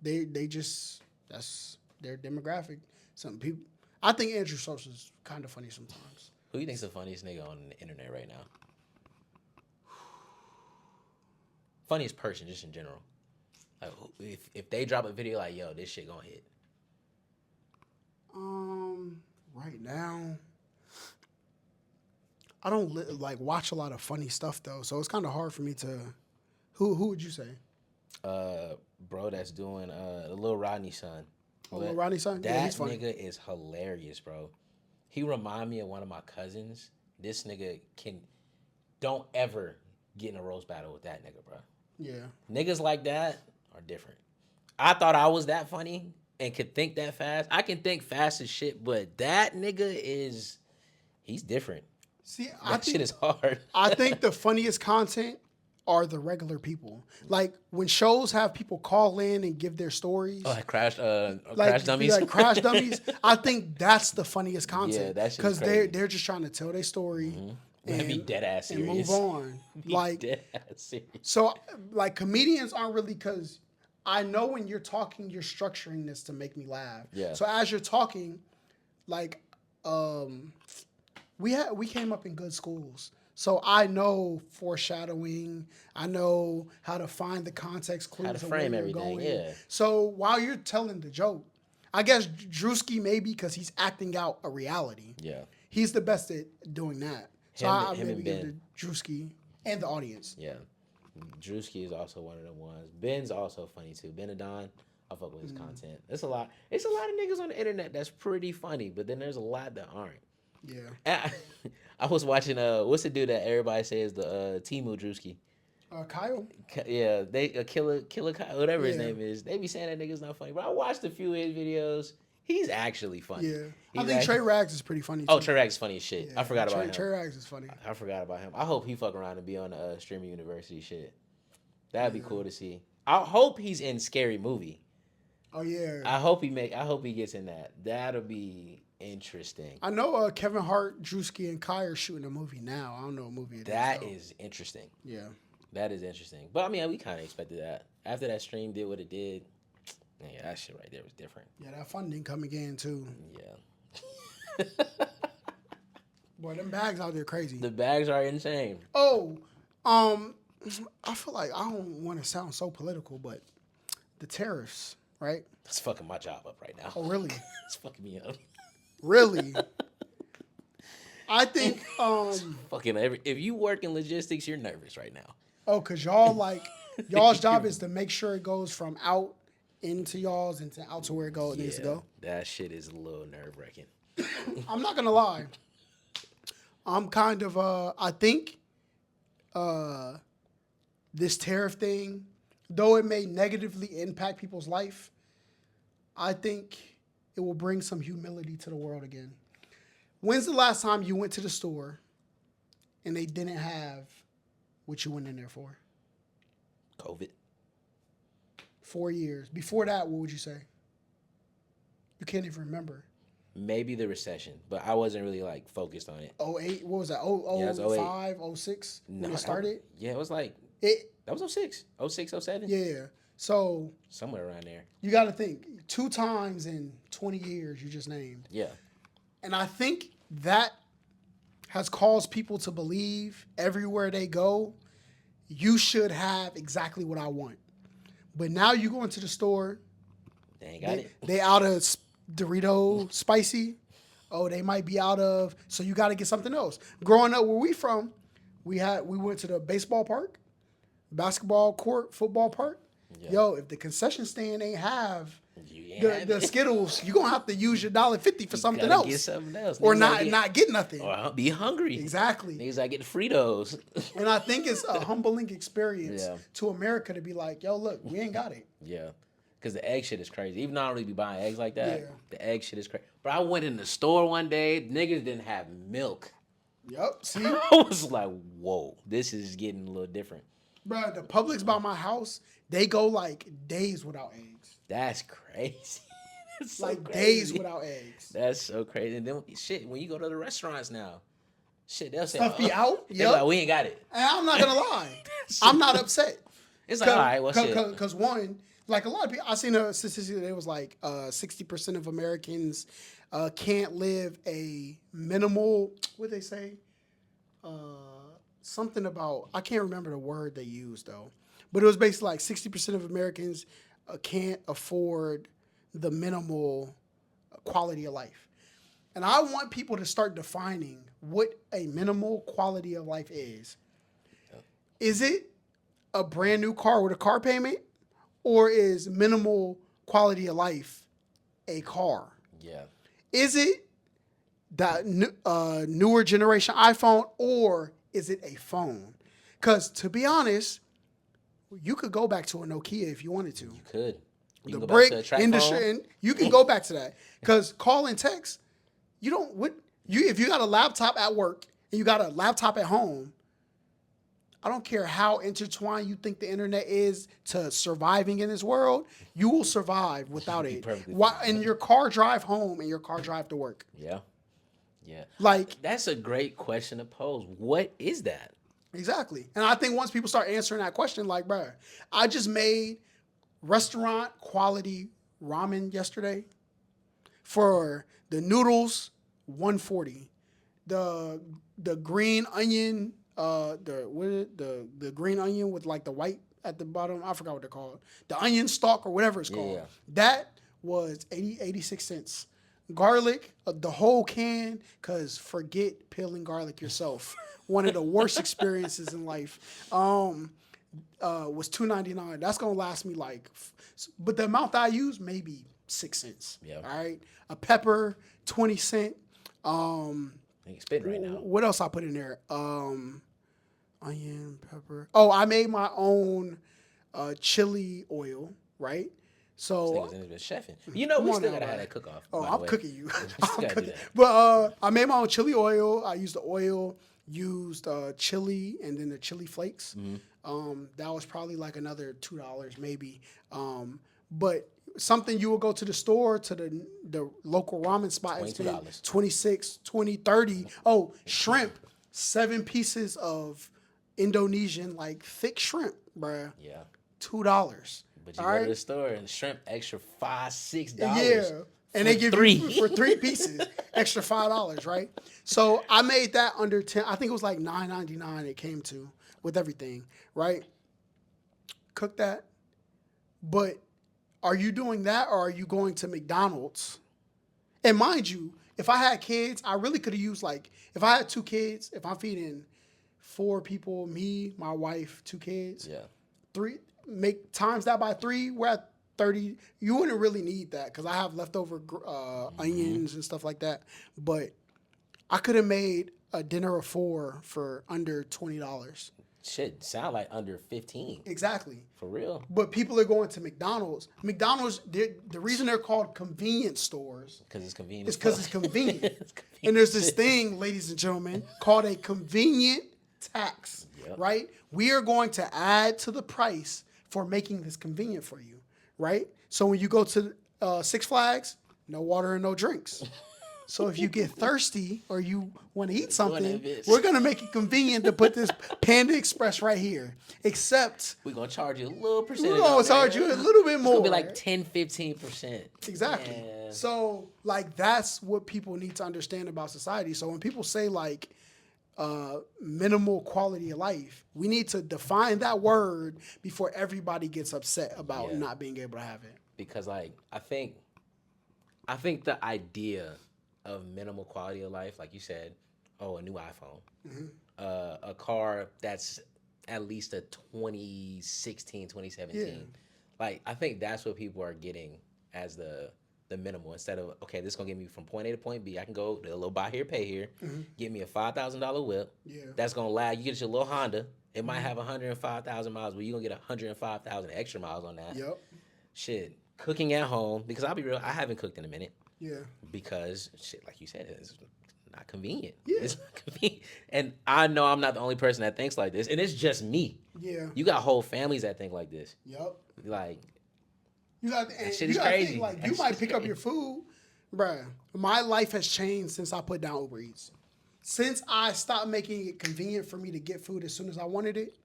They just that's their demographic. Some people. I think Andrew Schultz is kind of funny sometimes. Who do you think's the funniest nigga on the internet right now? Funniest person, just in general. Like, if they drop a video like, yo, this shit gonna hit. Right now, I don't like watch a lot of funny stuff though, so it's kind of hard for me to. Who would you say? Bro, that's doing the Lil Rodney son. Lil Rodney son? That Yeah, he's funny. nigga is hilarious, bro. He remind me of one of my cousins. This nigga don't ever get in a roast battle with that nigga, bro. Yeah. Niggas like that are different. I thought I was that funny and could think that fast. I can think fast as shit, but that nigga he's different. See, That shit is hard. I think the funniest content are the regular people. Like when shows have people call in and give their stories. Oh, crash dummies. Like crash dummies. I think that's the funniest content. Yeah, that shit because crazy. they're just trying to tell their story And be dead ass and serious. move on. Like Dead ass serious. so, like comedians aren't really because I know when you're talking, you're structuring this to make me laugh. Yeah. So as you're talking, like we came up in good schools. So I know foreshadowing. I know how to find the context clues. How to of frame where you're everything, going. yeah. So while you're telling the joke, I guess Drewski maybe because he's acting out a reality. Yeah. He's the best at doing that. So I Him maybe and give it Ben. to Drewski and the audience. Yeah. Drewski is also one of them ones. Ben's also funny too. Ben Adon, I fuck with his content. It's a lot of niggas on the internet that's pretty funny, but then there's a lot that aren't. Yeah. I was watching what's the dude that everybody says the Timu Drewski? Kyle? Yeah, they Killer Kyle, whatever his Yeah. name is. They be saying that nigga's not funny, but I watched a few of his videos. He's actually funny. Yeah. I He's think actually- Trey Rags is pretty funny too. Oh, Trey Rags funny as shit. Yeah, I forgot about him. Trey Rags is funny. I forgot about him. I hope he fuck around and be on the streaming university shit. That'd be cool to see. I hope he's in Scary Movie. Oh yeah. I hope he gets in that. That'll be interesting. I know Kevin Hart, Drewski, and Kai are shooting a movie now. I don't know what movie it is. That though. is interesting. Yeah. That is interesting. But I mean, we kind of expected that. After that stream did what it did, yeah, that shit right there was different. Yeah, that funding coming in too. Yeah. Boy, them bags out there crazy. The bags are insane. Oh, I feel like I don't want to sound so political, but the tariffs, right? That's fucking my job up right now. Oh, really? It's fucking me up. Really? I think Fucking if you work in logistics, you're nervous right now. cause y'all's job is to make sure it goes from out into y'all's and to out to where it needs to go. That shit is a little nerve wracking. I'm not gonna lie. I'm kind of I think this tariff thing, though it may negatively impact people's life, I think it will bring some humility to the world again. When's the last time you went to the store and they didn't have what you went in there for? COVID. 4 years. Before that, what would you say? You can't even remember. Maybe the recession, but I wasn't really like focused on it. 08, what was that? Yeah, it was 05, 06 when it started? Yeah, it was like It, that was 06, 06, 07. yeah. So Somewhere around there. you got to think 2 times in 20 years you just named. Yeah. And I think that has caused people to believe everywhere they go, you should have exactly what I want. But now you go into the store, They ain't got it. they out of Dorito spicy. Oh, they might be out of, so you got to get something else. Growing up where we from, we went to the baseball park, basketball court, football park. Yeah. Yo, if the concession stand ain't have You ain't the have it. Skittles, you're going to have to use your $1.50 for something Gotta else. Get something else. Or Niggas not gotta get nothing. Or be hungry. Exactly. Niggas I get the Fritos. And I think it's a humbling experience Yeah. to America to be like, yo, look, we ain't got it. Yeah. Because the egg shit is crazy. Even though I don't really be buying eggs like that, Yeah. the egg shit is crazy. But I went in the store one day, niggas didn't have milk. Yep. See, I was like, whoa, this is getting a little different. bro, the Publix by my house, they go like days without eggs. That's crazy. That's so Like crazy. days without eggs. That's so crazy. And then shit, when you go to the restaurants now, shit, they'll say, Stuff be out. They're like, we ain't got it. And I'm not gonna lie, I'm not upset. It's like, all right, well, shit. Because one, like a lot of people, I seen a statistic that it was like 60% of Americans can't live a minimal. What they say? Something about, I can't remember the word they used though, but it was basically like 60% of Americans can't afford the minimal quality of life. And I want people to start defining what a minimal quality of life is. Is it a brand new car with a car payment, or is minimal quality of life a car? Yeah. Is it that newer generation iPhone, or is it a phone? Because to be honest, you could go back to a Nokia if you wanted to. You could. You The can go brick back to a track industry, phone. and you can go back to that. Because call and text, you don't. What you if you got a laptop at work and you got a laptop at home, I don't care how intertwined you think the internet is to surviving in this world, you will survive without it. perfectly Why, fine. and your car drive home and your car drive to work. Yeah. Yeah. Like, That's a great question to pose. What is that? exactly. And I think once people start answering that question, like, bruh, I just made restaurant quality ramen yesterday for the noodles, $140. The green onion, the green onion with like the white at the bottom, I forgot what they're called. The onion stalk or whatever it's called. Yeah. That was 86 cents. Garlic, the whole can, because forget peeling garlic yourself. One of the worst experiences in life. Was $2.99. That's gonna last me like, but the amount that I use maybe 6 cents. Yeah. All right. A pepper, 20 cent. It's spitting right now. What else I put in there? Onion, pepper. Oh, I made my own chili oil. Right. So. Niggas in this chefing. You know, Come we on still now, gotta have bro. that cook off. Oh, I'm cooking you. still I'm gotta do cooking. that. But I made my own chili oil. I used the oil, used chili, and then the chili flakes. That was probably like another $2 maybe. But something you would go to the store, to the local ramen spot, and spend $22. 26, 20, 30. Oh, shrimp, 7 pieces of Indonesian like thick shrimp, bruh. Yeah. $2. But you All go to right? the store and shrimp extra $5-6. Yeah. And they give three. you for 3 pieces, extra $5, right? So I made that under 10. I think it was like $9.99 it came to with everything, right? Cook that. But are you doing that, or are you going to McDonald's? And mind you, if I had kids, I really could have used like, if I had 2 kids, if I'm feeding 4 people, me, my wife, 2 kids, Yeah. 3, make times that by 3, we're at 30. You wouldn't really need that because I have leftover onions and stuff like that. But I could have made a dinner of 4 for under $20. Shit, sound like under 15. Exactly. For real. But people are going to McDonald's. McDonald's, the reason they're called convenience stores Because it's convenient. is because it's convenient. It's convenient. And there's this thing, ladies and gentlemen, called a convenient tax, Yep. right? We are going to add to the price for making this convenient for you, right? So when you go to Six Flags, no water and no drinks. So if you get thirsty or you want to eat something, we're going to make it convenient to put this Panda Express right here. Except We're going to charge you a little percentage. we're going to charge you a little bit It's more. going to be like 10-15%. Exactly. Yeah. So, like, that's what people need to understand about society. So when people say, like, minimal quality of life, we need to define that word before everybody gets upset about Yeah. not being able to have it. Because, like, I think the idea of minimal quality of life, like you said, a new iPhone, a car that's at least a 2016, 2017. Yeah. Like, I think that's what people are getting as the minimal, instead of, okay, this is going to get me from point A to point B. I can go to a little buy here, pay here, get me a $5,000 whip. Yeah. That's going to allow you get your little Honda. It might have 105,000 miles, but you're going to get 105,000 extra miles on that. Yep. Shit. cooking at home, because I'll be real, I haven't cooked in a minute Yeah. because shit, like you said, it's not convenient. Yeah. It's not convenient. And I know I'm not the only person that thinks like this, and it's just me. Yeah. You got whole families that think like this. Yep. Like, You got that shit you is gotta crazy. think, like, That you shit might is pick up crazy. your food, bruh. My life has changed since I put down Uber Eats. Since I stopped making it convenient for me to get food as soon as I wanted it,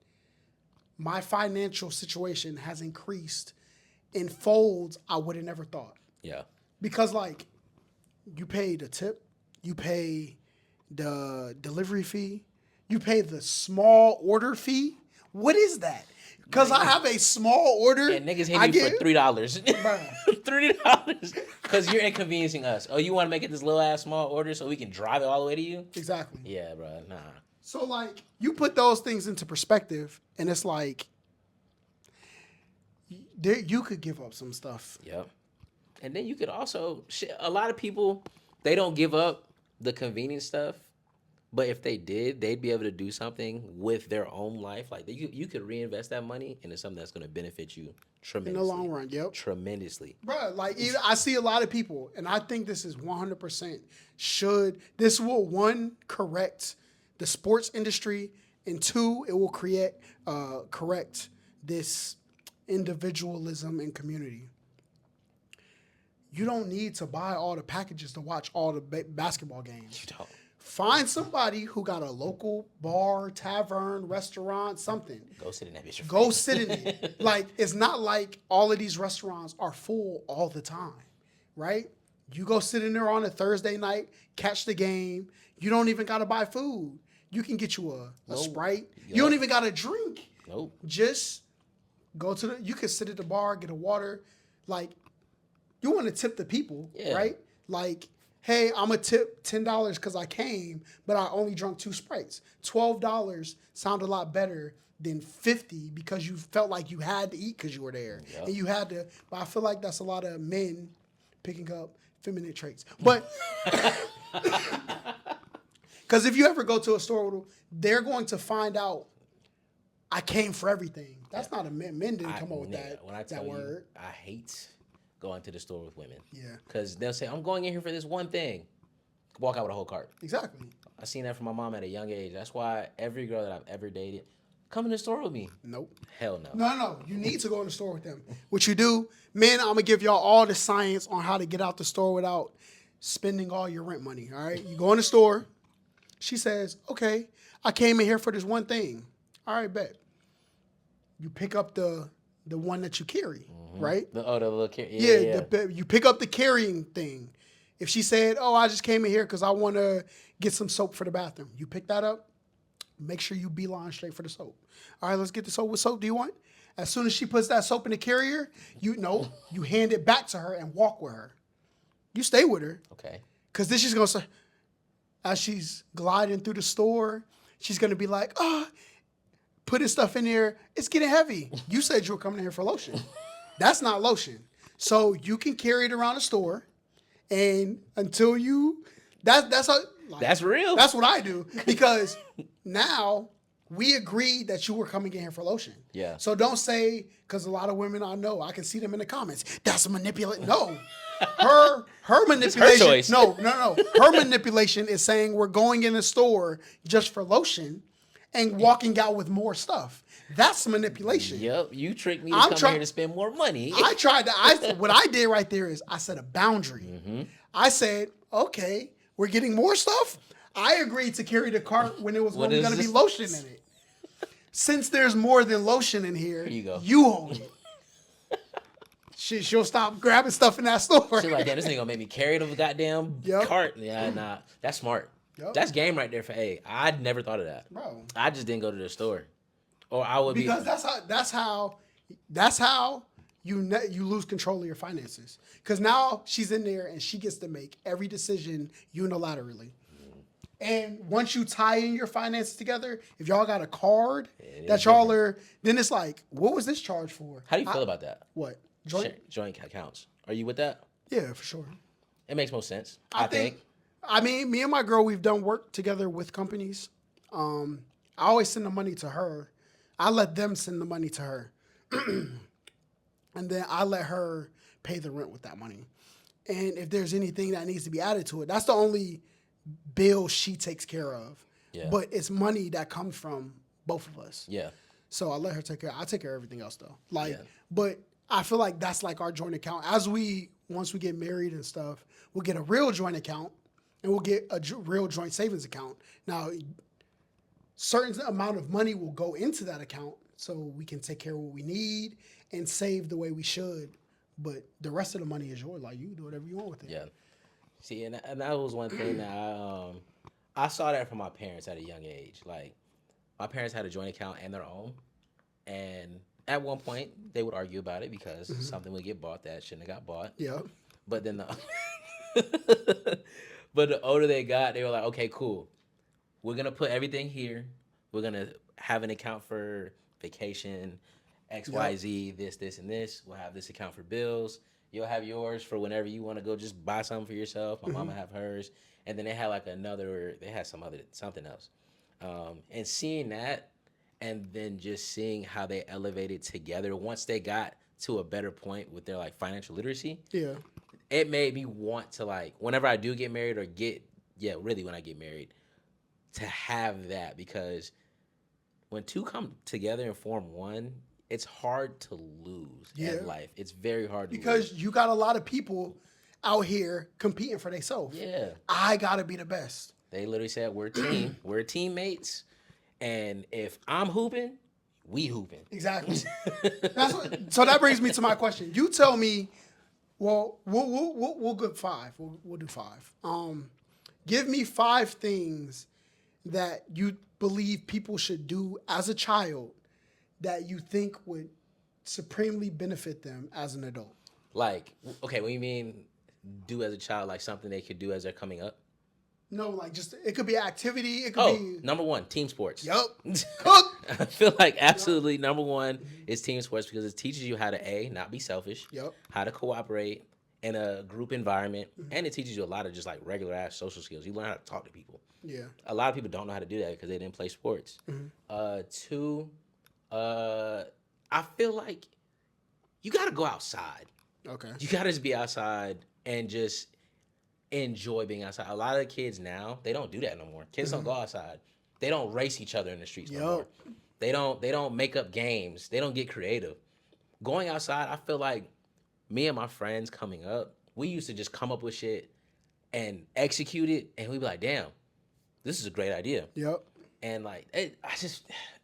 my financial situation has increased in folds I would have never thought. Yeah. Because like, you pay the tip, you pay the delivery fee, you pay the small order fee. What is that? Because I have a small order. And niggas I hit you get, for $3. Bruh. $3. Because you're inconveniencing us. Oh, you want to make it this little ass small order so we can drive it all the way to you? Exactly. Yeah, bro. Nah. So like, you put those things into perspective, and it's like, you could give up some stuff. Yep. And then you could also, shit, a lot of people, they don't give up the convenient stuff. But if they did, they'd be able to do something with their own life. Like, you could reinvest that money into something that's going to benefit you In tremendously. the long run, yep. Tremendously. Bro, like, I see a lot of people, and I think this is 100% this will, one, correct the sports industry, and two, it will correct this individualism in community. You don't need to buy all the packages to watch all the basketball games. You don't. Find somebody who got a local bar, tavern, restaurant, something. Go sit in that bitch. Go sit in it. Like, it's not like all of these restaurants are full all the time, right? You go sit in there on a Thursday night, catch the game. You don't even got to buy food. You can get you a Sprite. Yep. You don't even got to drink. Nope. Just go to you can sit at the bar, get a water. Like, you want to tip the people, right? Like, hey, I'm going to tip $10 because I came, but I only drunk 2 Sprites. $12 sound a lot better than $50 because you felt like you had to eat because you were there. Yep. And you had to, but I feel like that's a lot of men picking up feminine traits. But, because if you ever go to a store, they're going to find out I came for everything. That's not a men. Men didn't come up with that, When I tell that you, word. I hate going to the store with women. Yeah. Because they'll say, I'm going in here for this one thing. Walk out with a whole cart. Exactly. I seen that from my mom at a young age. That's why every girl that I've ever dated, come in the store with me. Nope. Hell no. No. You need to go in the store with them. What you do, men, I'm going to give y'all all the science on how to get out the store without spending all your rent money, all right? You go in the store. She says, okay, I came in here for this one thing. All right, bet. You pick up the one that you carry, right? The little You pick up the carrying thing. If she said, oh, I just came in here because I want to get some soap for the bathroom, you pick that up. Make sure you beeline straight for the soap. All right, let's get the soap. What soap do you want? As soon as she puts that soap in the carrier, you hand it back to her and walk with her. You stay with her. Okay. Because then she's going to say, as she's gliding through the store, she's going to be like, putting stuff in there, it's getting heavy. You said you were coming in here for lotion. That's not lotion. So you can carry it around the store, and until that's real. That's what I do, because now we agreed that you were coming in here for lotion. Yeah. So don't say, because a lot of women I know, I can see them in the comments, that's a manipulation. No. Her manipulation. It's her choice. No. Her manipulation is saying we're going in the store just for lotion and walking out with more stuff. That's manipulation. Yep, you tricked me to come here to spend more money. What I did right there is I set a boundary. Mm-hmm. I said, okay, we're getting more stuff. I agreed to carry the cart when it was going to be lotion in it. Since there's more than lotion in here, you go. You hold it. She'll stop grabbing stuff in that store. She's like, damn, this nigga gonna make me carry the goddamn cart. Yeah, nah, that's smart. Yep. That's game right there for I'd never thought of that. Bro. I just didn't go to the store, or I would because that's how you lose control of your finances. Because now she's in there and she gets to make every decision unilaterally. And once you tie in your finances together, if y'all got a card that y'all are, then it's like, what was this charge for? How do you feel about that? What? Joint accounts. Are you with that? Yeah, for sure. It makes most sense. I think. I mean, me and my girl, we've done work together with companies. I always send the money to her. I let them send the money to her. And then I let her pay the rent with that money. And if there's anything that needs to be added to it, that's the only bill she takes care of. Yeah. But it's money that comes from both of us. Yeah. So I let her take care. I take care of everything else though. Like, Yeah. but I feel like that's like our joint account. Once we get married and stuff, we'll get a real joint account and we'll get a real joint savings account. Now, certain amount of money will go into that account so we can take care of what we need and save the way we should. But the rest of the money is yours. Like, you do whatever you want with it. Yeah. See, and that was one thing that I saw that from my parents at a young age. Like, my parents had a joint account and their own, and at one point they would argue about it because something would get bought that shouldn't have got bought. Yeah. But then but the older they got, they were like, okay, cool. We're gonna put everything here. We're gonna have an account for vacation, XYZ, this, and this. We'll have this account for bills. You'll have yours for whenever you want to go just buy something for yourself. My mama have hers. And then they had like something else. And seeing that and then just seeing how they elevated together once they got to a better point with their like financial literacy. Yeah. It made me want to like, whenever I do get married really when I get married, to have that, because when two come together and form one, it's hard to lose in life. It's very hard to lose. Because you got a lot of people out here competing for themselves. Yeah. I gotta be the best. They literally said, we're a team. We're teammates. And if I'm hooping, we hooping. Exactly. So that brings me to my question. You tell me, well, we'll go 5. We'll do 5. Give me 5 things that you believe people should do as a child that you think would supremely benefit them as an adult. Like, okay, what do you mean do as a child, like something they could do as they're coming up? No, like just, it could be an activity. It could be. Number 1, team sports. Yep. Cook. I feel like absolutely number 1 is team sports because it teaches you how to not be selfish. Yep. How to cooperate in a group environment, and it teaches you a lot of just like regular ass social skills. You learn how to talk to people. Yeah. A lot of people don't know how to do that because they didn't play sports. 2, I feel like you got to go outside. Okay. You got to just be outside and just enjoy being outside. A lot of the kids now, they don't do that no more. Kids don't go outside. They don't race each other in the streets no more. They don't make up games. They don't get creative. Going outside, I feel like me and my friends coming up, we used to just come up with shit and execute it, and we'd be like, damn, this is a great idea. Yep. And like,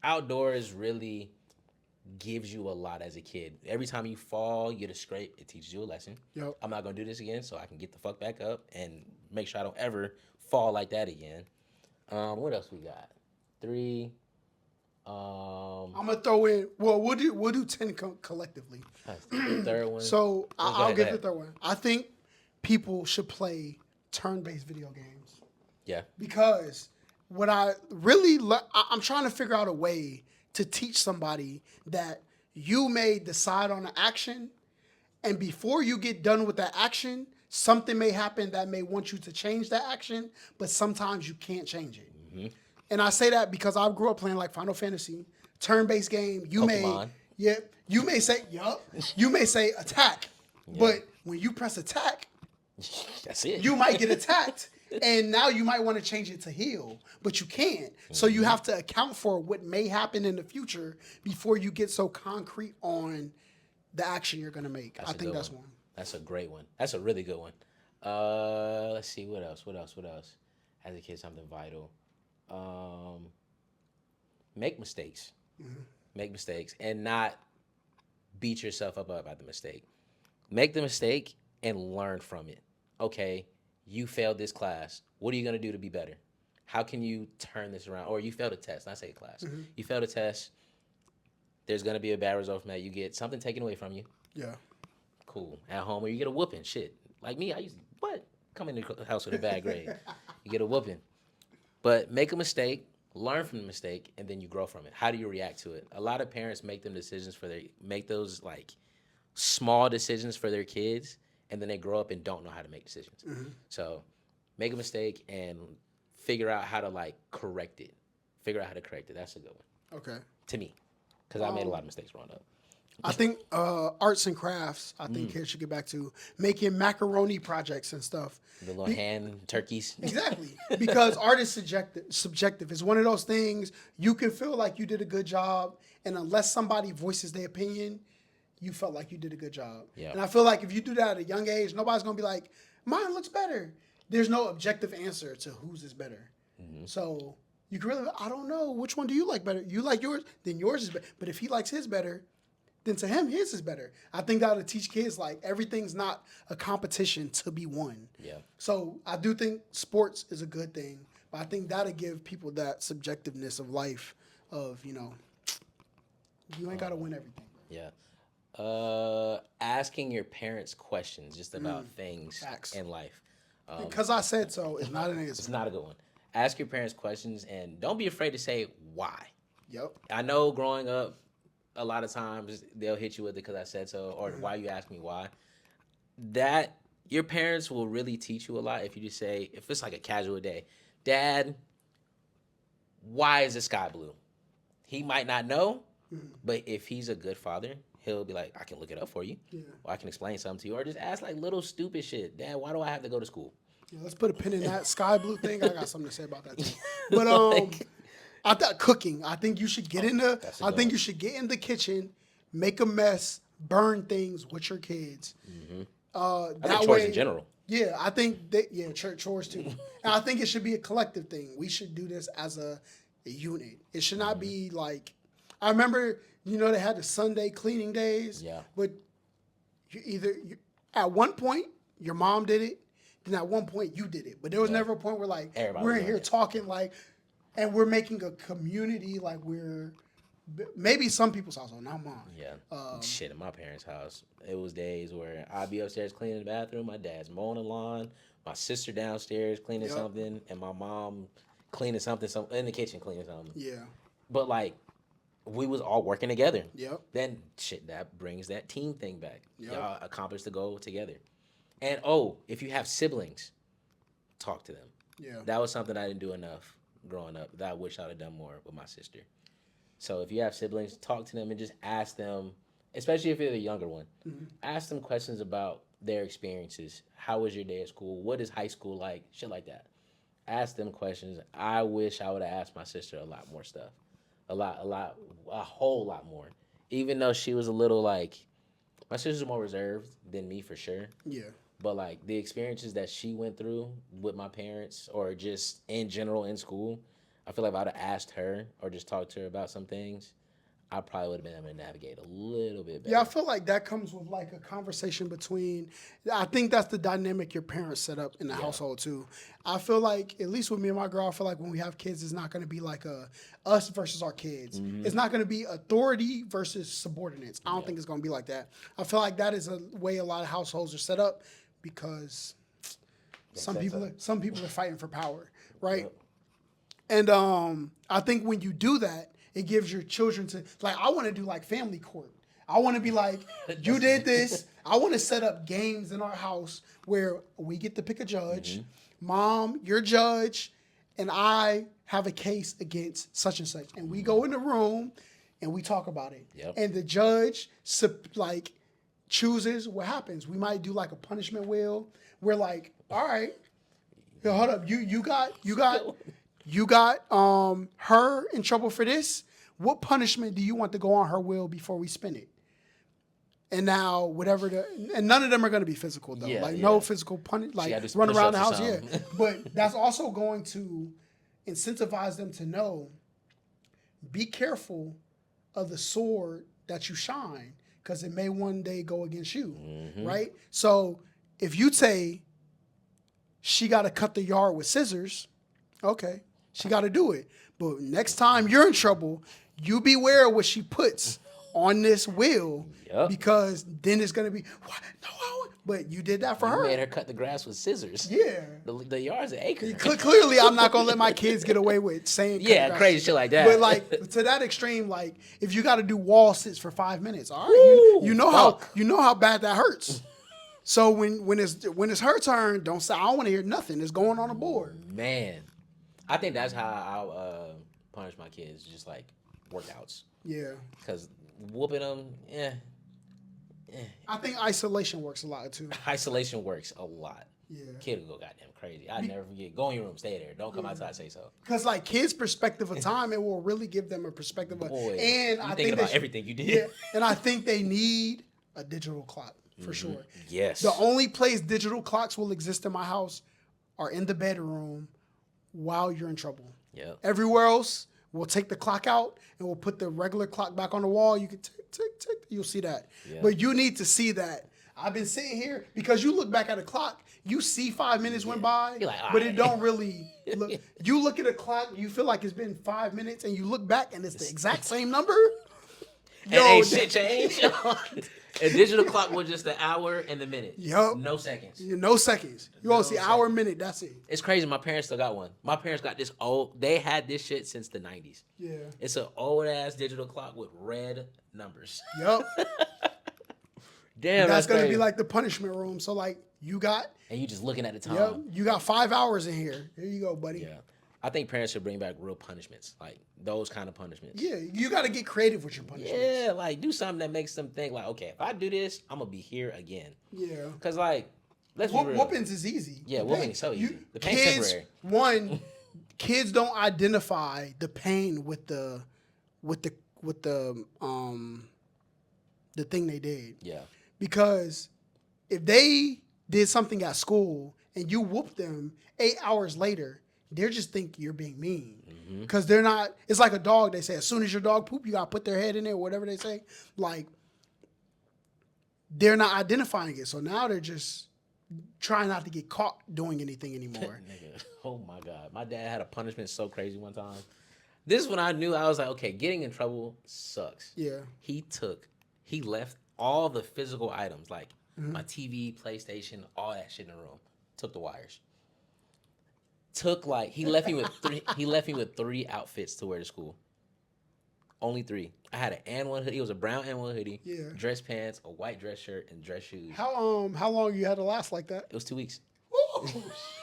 outdoors really gives you a lot as a kid. Every time you fall, you get a scrape, it teaches you a lesson. Yep. I'm not gonna do this again, so I can get the fuck back up and make sure I don't ever fall like that again. What else we got? 3. I'm gonna throw in. Well, we'll do 10 collectively. That's the third one. So I'll ahead, give the third one. I think people should play turn-based video games. Yeah. Because what I really I'm trying to figure out a way to teach somebody that you may decide on an action, and before you get done with that action, something may happen that may want you to change that action, but sometimes you can't change it. Mm-hmm. And I say that because I grew up playing like Final Fantasy, turn-based game. You Pokemon. you may say attack, but when you press attack, that's it. you might get attacked. And now you might want to change it to heal, but you can't. So you have to account for what may happen in the future before you get so concrete on the action you're going to make. I think that's one. That's a great one. That's a really good one. Let's see, what else? As a kid, something vital. Make mistakes. Mm-hmm. Make mistakes and not beat yourself up about the mistake. Make the mistake and learn from it. Okay, you failed this class. What are you going to do to be better? How can you turn this around? Or you failed a test, not say a class. Mm-hmm. You failed a test. There's going to be a bad result from that. You get something taken away from you. Yeah. Cool. At home, or you get a whooping. Shit. Like me, I used to, come in the house with a bad grade. You get a whooping. But make a mistake, learn from the mistake, and then you grow from it. How do you react to it? A lot of parents make those like small decisions for their kids, and then they grow up and don't know how to make decisions. Mm-hmm. So make a mistake and figure out how to like correct it. Figure out how to correct it. That's a good one. Okay. To me. Because I made a lot of mistakes growing up. I think arts and crafts. I think kids should get back to making macaroni projects and stuff. The little Be- hand turkeys. Exactly, because art is subjective. Subjective. It's one of those things you can feel like you did a good job, and unless somebody voices their opinion, you felt like you did a good job. Yeah. And I feel like if you do that at a young age, nobody's gonna be like, "Mine looks better." There's no objective answer to whose is better. So you can really, I don't know, which one do you like better? You like yours, then yours is better. But if he likes his better, then to him, his is better. I think that would teach kids like everything's not a competition to be won. Yeah. So I do think sports is a good thing, but I think that'll give people that subjectiveness of life of, you ain't got to win everything. Yeah. Asking your parents questions just about things Facts. in life. Because I said so is not an It's answer. not a good one. Ask your parents questions and don't be afraid to say why. Yep. I know growing up, a lot of times they'll hit you with it because I said so, or why you ask me why. That your parents will really teach you a lot if you just say, if it's like a casual day, Dad, why is the sky blue? He might not know, but if he's a good father, he'll be like, I can look it up for you. Yeah. Or I can explain something to you. Or just ask like little stupid shit. Dad, why do I have to go to school? Yeah, let's put a pin in that sky blue thing. I got something to say about that too. But Like- I thought cooking. I think you should get in the. that's a I good think one. you should get in the kitchen, make a mess, burn things with your kids. I That think chores way, in general. yeah, I think that chores too. And I think it should be a collective thing. We should do this as a unit. It should not be like. I remember, they had the Sunday cleaning days. Yeah. But at one point your mom did it, then at one point you did it. But there was never a point where like Everybody we're was in doing here it. talking like, and we're making a community like we're maybe some people's household, not mine. Yeah. Shit, in my parents' house, it was days where I'd be upstairs cleaning the bathroom, my dad's mowing the lawn, my sister downstairs cleaning Yep. something, and my mom cleaning something in the kitchen cleaning something. Yeah. But like, we was all working together. Yep. Then shit, that brings that team thing back. Yep. Y'all accomplished the goal together. And if you have siblings, talk to them. Yeah. That was something I didn't do enough growing up that I wish I'd have done more with my sister. So if you have siblings, talk to them and just ask them, especially if you're the younger one, ask them questions about their experiences. How was your day at school? What is high school like? Shit like that. Ask them questions. I wish I would have asked my sister a lot more stuff. A whole lot more. Even though she was a little like, my sister's more reserved than me for sure. Yeah. But like the experiences that she went through with my parents or just in general in school, I feel like if I'd have asked her or just talked to her about some things, I probably would have been able to navigate a little bit better. Yeah, I feel like that comes with like a conversation between. I think that's the dynamic your parents set up in the household too. I feel like, at least with me and my girl, I feel like when we have kids, it's not going to be like a us versus our kids. It's not going to be authority versus subordinates. I don't think it's going to be like that. I feel like that is a way a lot of households are set up because some people are fighting for power, right? Yep. And I think when you do that, it gives your children to, like, I want to do like family court. I want to be like, you did this. I want to set up games in our house where we get to pick a judge. Mom, you're judge, and I have a case against such and such. And we go in the room and we talk about it. Yep. And the judge chooses what happens. We might do like a punishment wheel. We're like, all right, here, hold up. You got her in trouble for this. What punishment do you want to go on her will before we spin it? And now and none of them are going to be physical though. Yeah, no yeah. physical She like gotta do some run around the house. push-ups or Yeah, something. but that's also going to incentivize them to know. Be careful of the sword that you shine, because it may one day go against you, right? So if you say she got to cut the yard with scissors, okay, she got to do it. But next time you're in trouble, you beware of what she puts on this wheel, Yep. because then it's gonna be what? No, but you did that for You her. made her cut the grass with scissors. Yeah. The yard's an acre. Clearly, I'm not gonna let my kids get away with saying Yeah, cut crazy grass. shit like that. But like to that extreme, like if you got to do wall sits for 5 minutes, all right, Woo, you know fuck. how bad that hurts. So when it's her turn, don't say I don't want to hear nothing. It's going on the board. Man, I think that's how I'll punish my kids, just like workouts. Yeah, Because whooping them, I think isolation works a lot too. isolation works a lot. Yeah. Kid will go goddamn crazy. I never forget. Go in your room, stay there. Don't come out till I say so. Because like kids' perspective of time, it will really give them a perspective of. Boy, And you I thinking think about everything you did. Yeah, and I think they need a digital clock for sure. Yes. The only place digital clocks will exist in my house are in the bedroom while you're in trouble. Yep. Everywhere else, we'll take the clock out and we'll put the regular clock back on the wall. You can tick, tick, tick. You'll see that. Yeah. But you need to see that. I've been sitting here because you look back at a clock, you see 5 minutes went by, You're like, but it "Alright." don't really look. You look at a clock, you feel like it's been 5 minutes, and you look back and it's the exact same number. And ain't shit changed. A digital clock was just the hour and the minute. Yup. No seconds. No seconds. You only see hour, minute, that's it. It's crazy. My parents still got one. My parents got this old. They had this shit since the 90s. Yeah. It's an old ass digital clock with red numbers. Yup. Damn, That's gonna crazy. be like the punishment room. So like you got, And you just looking at the time. yep, you got 5 hours in here. Here you go, buddy. Yeah. I think parents should bring back real punishments, like those kind of punishments. Yeah, you got to get creative with your punishment. Yeah, like do something that makes them think, like, okay, if I do this, I'm gonna be here again. Yeah. Cause like, let's be real. Whoopings is easy. Yeah, The whooping pain- is so you- easy. The pain's kids, temporary. One, kids don't identify the pain with the thing they did. Yeah. Because if they did something at school and you whoop them 8 hours later, they just think you're being mean. Because they're not, it's like a dog. They say, as soon as your dog poop, you got to put their head in there, whatever they say. Like, they're not identifying it. So now they're just trying not to get caught doing anything anymore. Nigga, oh my God. My dad had a punishment so crazy one time. This is when I knew I was like, okay, getting in trouble sucks. Yeah. He left all the physical items, like my TV, PlayStation, all that shit in the room. Took the wires. He left me with three outfits to wear to school. Only 3. I had an and1 hoodie. It was a brown and1 hoodie. Yeah. Dress pants, a white dress shirt, and dress shoes. How long you had to last like that? It was 2 weeks. Woo!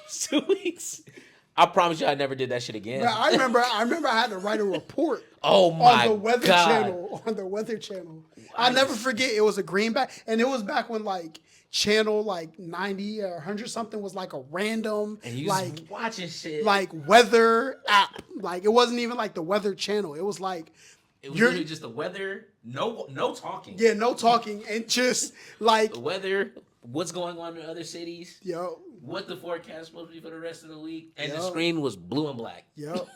2 weeks. I promise you I never did that shit again. Man, I remember I had to write a report Oh my on the Weather God. Channel. On the Weather Channel. I'll never forget, it was a greenback. And it was back when like channel like 90 or 100 something was like a random And you like just watching shit. like weather app. Like it wasn't even like the Weather Channel. It was like It was literally just the weather, no talking. yeah, no talking and just like The weather, what's going on in other cities, yo, what the forecast supposed to be for the rest of the week, and the Yo. screen was blue and black. yo.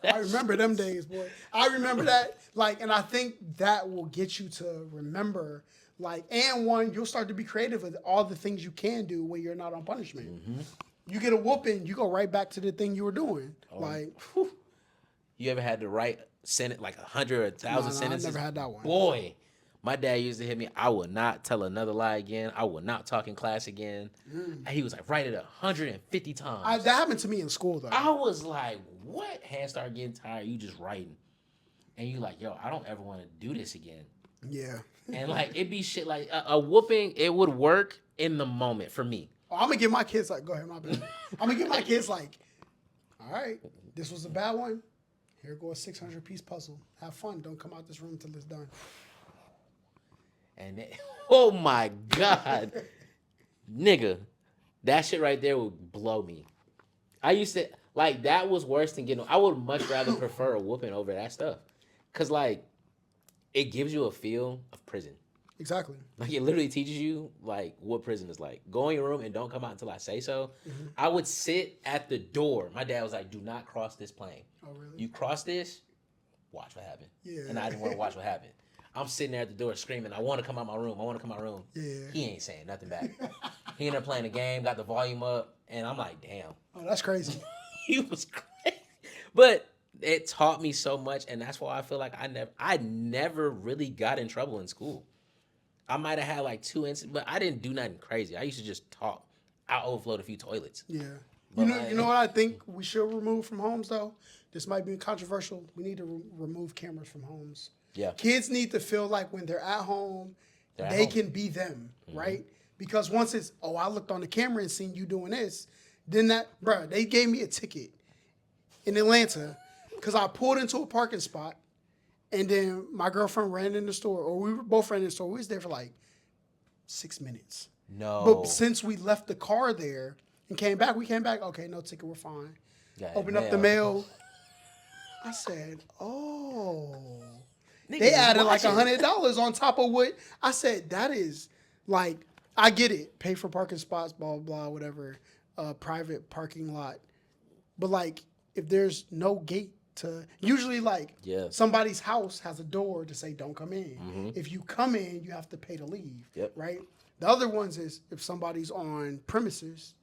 I remember them days, boy. I remember that. Like, and I think that will get you to remember, like, and one, you'll start to be creative with all the things you can do when you're not on punishment. You get a whooping, you go right back to the thing you were doing. Like, Whew. You ever had to write like 100 or 1,000 No, I sentences? never had that one. Boy, my dad used to hit me. I will not tell another lie again. I will not talk in class again. And he was like, write it 150 times. that happened to me in school, though. I was like, what? Hands start getting tired. You just writing. And you like, yo, I don't ever want to do this again. Yeah. And like, it'd be shit like a whooping, it would work in the moment for me. I'm going to give my kids, like, go ahead, my bad. I'm going to give my kids, like, all right, this was a bad one. Here goes a 600-piece puzzle. Have fun. Don't come out this room till it's done. And oh my God, nigga, that shit right there would blow me. I used to, like, that was worse than getting, I would much rather prefer a whooping over that stuff. Because, like, it gives you a feel of prison. Exactly. Like, it literally teaches you, like, what prison is like. Go in your room and don't come out until I say so. I would sit at the door. My dad was like, do not cross this plane. Oh, really? You cross this, watch what happened. Yeah. And I didn't want to watch what happened. I'm sitting there at the door screaming, I want to come out my room. I want to come out my room. Yeah. He ain't saying nothing back. He ended up playing the game, got the volume up, and I'm like, damn. Oh, that's crazy. He was crazy. But it taught me so much, and that's why I feel like I never really got in trouble in school. I might have had like 2 incidents, but I didn't do nothing crazy. I used to just talk. I overflowed a few toilets. Yeah. But You know what I think we should remove from homes, though? This might be controversial. We need to remove cameras from homes. Yeah. Kids need to feel like when they're at home, They're at they home. can be them, right? Because once it's, oh, I looked on the camera and seen you doing this, then they gave me a ticket in Atlanta because I pulled into a parking spot And then my girlfriend ran in the store, or we were both ran in the store. We was there for like 6 minutes. No. But since we left the car there and came back, we came back. Okay, no ticket, we're fine. Got Opened up the mail. I said, oh. Niggas They is added like watching. $100 on top of what I said. That is like, I get it. Pay for parking spots, blah, blah, whatever. Private parking lot. But like, if there's no gate to, usually like Yeah. somebody's house has a door to say don't come in. If you come in, you have to pay to leave. Yep. Right? The other ones is if somebody's on premises,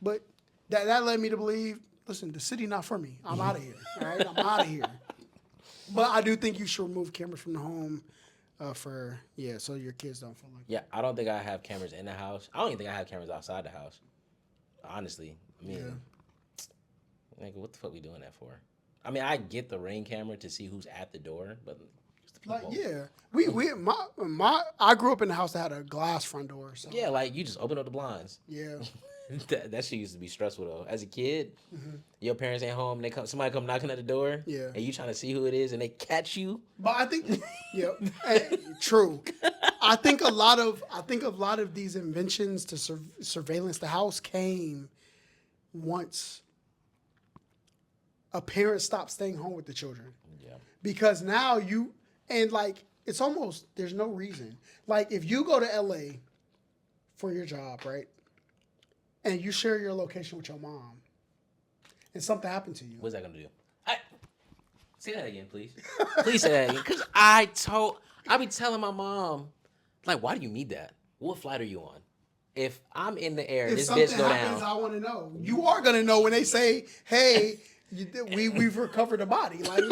but that led me to believe, listen, the city not for me. I'm out of here. All right? I'm out of here. But I do think you should remove cameras from the home so your kids don't feel like Yeah, I don't think I have cameras in the house. I don't even think I have cameras outside the house. Honestly. I mean, nigga, what the fuck we doing that for? I mean, I get the Ring camera to see who's at the door, but it's the people. Like, yeah. I grew up in a house that had a glass front door. So Yeah, like you just open up the blinds. yeah. that shit used to be stressful though. As a kid, your parents ain't home. Somebody come knocking at the door. Yeah. And you trying to see who it is, and they catch you. But I think, true. I think a lot of these inventions to surveillance the house came once a parent stopped staying home with the children. Yeah. Because now it's almost, there's no reason. Like if you go to LA for your job, right? And you share your location with your mom and something happened to you. What's that gonna do? Say that again, please. Please say that again. Because I be telling my mom, like, why do you need that? What flight are you on? If I'm in the air and If this bitch something go happens, down. I want to know. You are going to know when they say, hey, we've recovered a body. Like,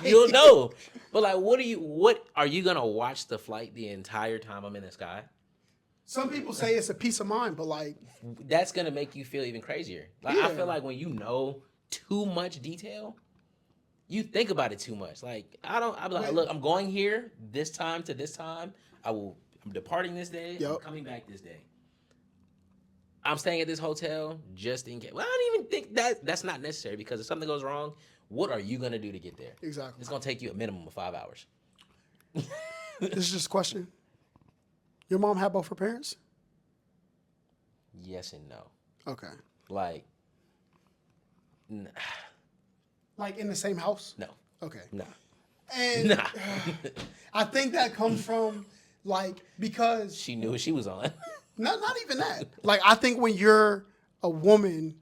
You'll know. But like, what are you gonna watch the flight the entire time I'm in the sky? Some people say it's a peace of mind, but like, That's gonna make you feel even crazier. Like I Yeah. feel like when you know too much detail, you think about it too much. Like I'm like, look, I'm going here this time to this time. I'm departing this day. I'm Yup. coming back this day. I'm staying at this hotel just in case. Well, I don't even think that's not necessary because if something goes wrong, what are you gonna do to get there? exactly. It's gonna take you a minimum of 5 hours. This is just a question. Your mom had both her parents? Yes and no. Okay. Like, Like in the same house? no, Okay. no, And nah. I think that comes from because She knew what she was on. not even that. Like I think when you're a woman,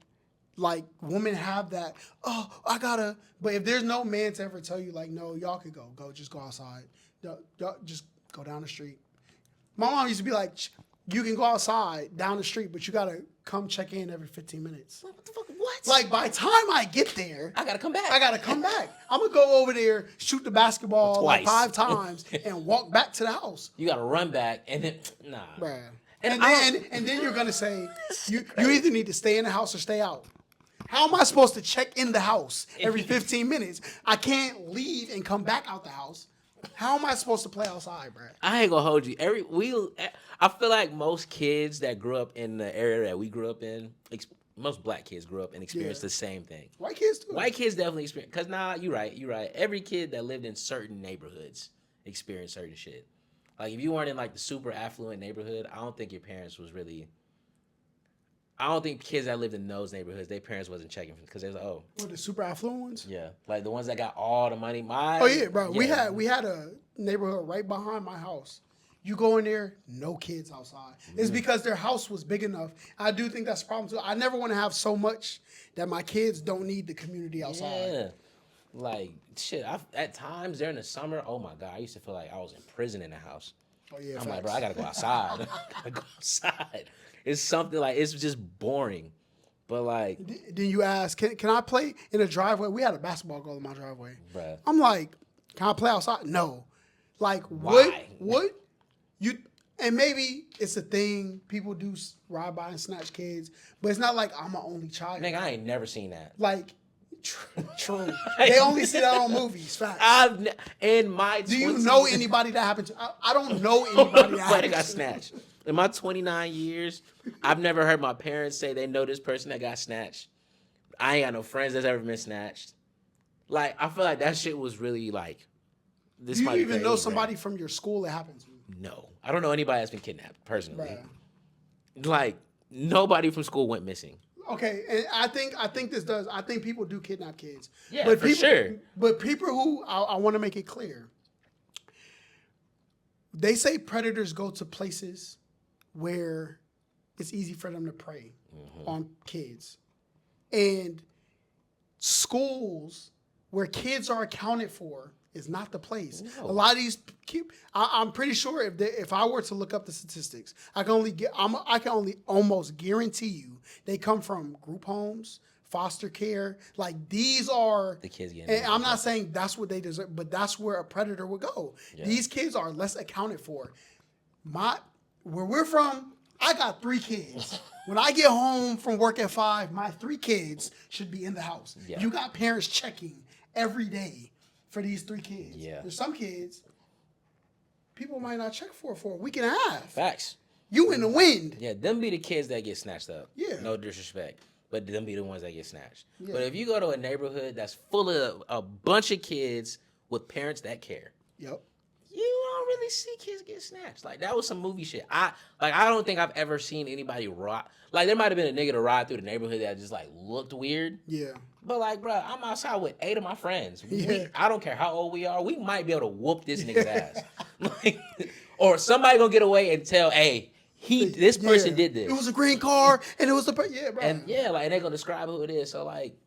like women have that, but if there's no man to ever tell you like, no, y'all could just go outside. Y'all just go down the street. My mom used to be like, you can go outside down the street, but you gotta come check in every 15 minutes. What the fuck? What? Like by the time I get there, I gotta come back. I gotta come back. I'm gonna go over there, shoot the basketball like Twice. 5 times, and walk back to the house. You gotta run back and then nah. Bruh. And And then you're gonna say you either need to stay in the house or stay out. How am I supposed to check in the house every 15 minutes? I can't leave and come back out the house. How am I supposed to play outside, bro? I ain't gonna hold you. I feel like most kids that grew up in the area that we grew up in, most black kids grew up and experienced Yeah. the same thing. White kids too. White kids definitely experience. Cause you're right. Every kid that lived in certain neighborhoods experienced certain shit. Like if you weren't in like the super affluent neighborhood, I don't think your parents was really. I don't think kids that lived in those neighborhoods, their parents wasn't checking because they was like, oh What, the super affluent ones? yeah, like the ones that got all the money. Oh yeah, bro. We had a neighborhood right behind my house. You go in there, no kids outside. It's because their house was big enough. I do think that's a problem too. I never want to have so much that my kids don't need the community outside. Yeah. Like shit, at times during the summer, oh my god, I used to feel like I was in prison in the house. Oh yeah, I'm like, facts. bro, I gotta go outside. I gotta go outside. It's something like it's just boring, but like, Then you ask, can I play in the driveway? We had a basketball goal in my driveway. bruh. I'm like, can I play outside? No. Like Why? what you and maybe it's a thing people do ride by and snatch kids, but it's not like I'm an only child. Nigga, I ain't never seen that. Like true. They only see that on movies. Facts. In my Do you know anybody that happened to? I don't know anybody that Nobody happened got to. snatched. In my 29 years, I've never heard my parents say they know this person that got snatched. I ain't got no friends that's ever been snatched. Like, I feel like that shit was really like, this Do might you be even crazy, know right? somebody from your school that happened to? No. I don't know anybody that's been kidnapped, personally. Bruh. Like, nobody from school went missing. Okay, and I think this does. I think people do kidnap kids. Yeah, but for people, sure. But people who I want to make it clear, they say predators go to places where it's easy for them to prey on kids, and schools where kids are accounted for is not the place. No. A lot of these, I'm pretty sure if I were to look up the statistics, I can only almost guarantee you they come from group homes, foster care. Like these are The kids getting. And I'm not saying that's what they deserve, but that's where a predator would go. Yeah. These kids are less accounted for. Where we're from, I got 3 kids. When I get home from work at 5, my 3 kids should be in the house. Yeah. You got parents checking every day for these 3 kids. Yeah. There's some kids people might not check for a week and a half. Facts. You in the wind. Yeah, them be the kids that get snatched up. Yeah. No disrespect. But them be the ones that get snatched. Yeah. But if you go to a neighborhood that's full of a bunch of kids with parents that care, Yep. you don't really see kids get snatched. Like, that was some movie shit. I don't think I've ever seen anybody ride. Like, there might have been a nigga to ride through the neighborhood that just, like, looked weird. Yeah. But, like, bro, I'm outside with 8 of my friends. Yeah. I don't care how old we are. We might be able to whoop this nigga's ass. Like, or somebody gonna get away and tell, hey, this person Yeah. did this. It was a green car, and it was the yeah, bro. And yeah, like, they're gonna describe who it is. So, like,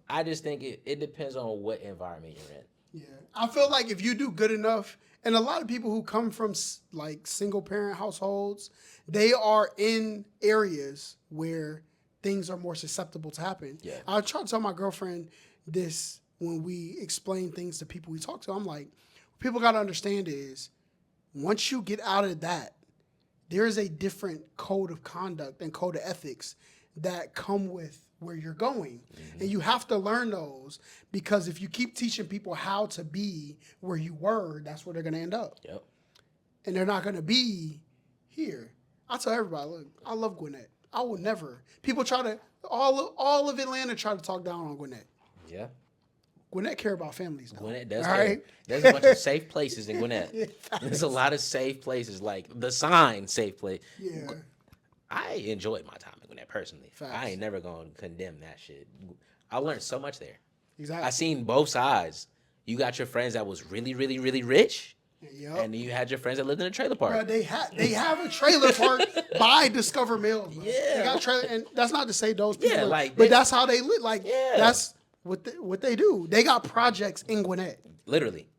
I just think it depends on what environment you're in. Yeah, I feel like if you do good enough, and a lot of people who come from like single parent households, they are in areas where things are more susceptible to happen. Yeah. I try to tell my girlfriend this when we explain things to people we talk to. I'm like, what people got to understand is once you get out of that, there is a different code of conduct and code of ethics that come with where you're going. And you have to learn those, because if you keep teaching people how to be where you were, that's where they're going to end up. Yep. And they're not going to be here. I tell everybody, look, I love Gwinnett. I will never. People try to, all of Atlanta try to talk down on Gwinnett. Yeah. Gwinnett care about families now. Gwinnett does All care. right? There's a bunch of safe places in Gwinnett. Yeah, There's a lot of safe places, like the sign safe place. Yeah. I enjoyed my time in Gwinnett personally. Facts. I ain't never gonna condemn that shit. I learned so much there. Exactly. I seen both sides. You got your friends that was really, really, really rich, Yep. and then you had your friends that lived in a trailer park. Bro, they have a trailer park by Discover Mills. Bro. Yeah. They got trailer, and that's not to say those people. Yeah, like, but they- that's how they live. Like, Yeah. that's what they do. They got projects in Gwinnett. Literally.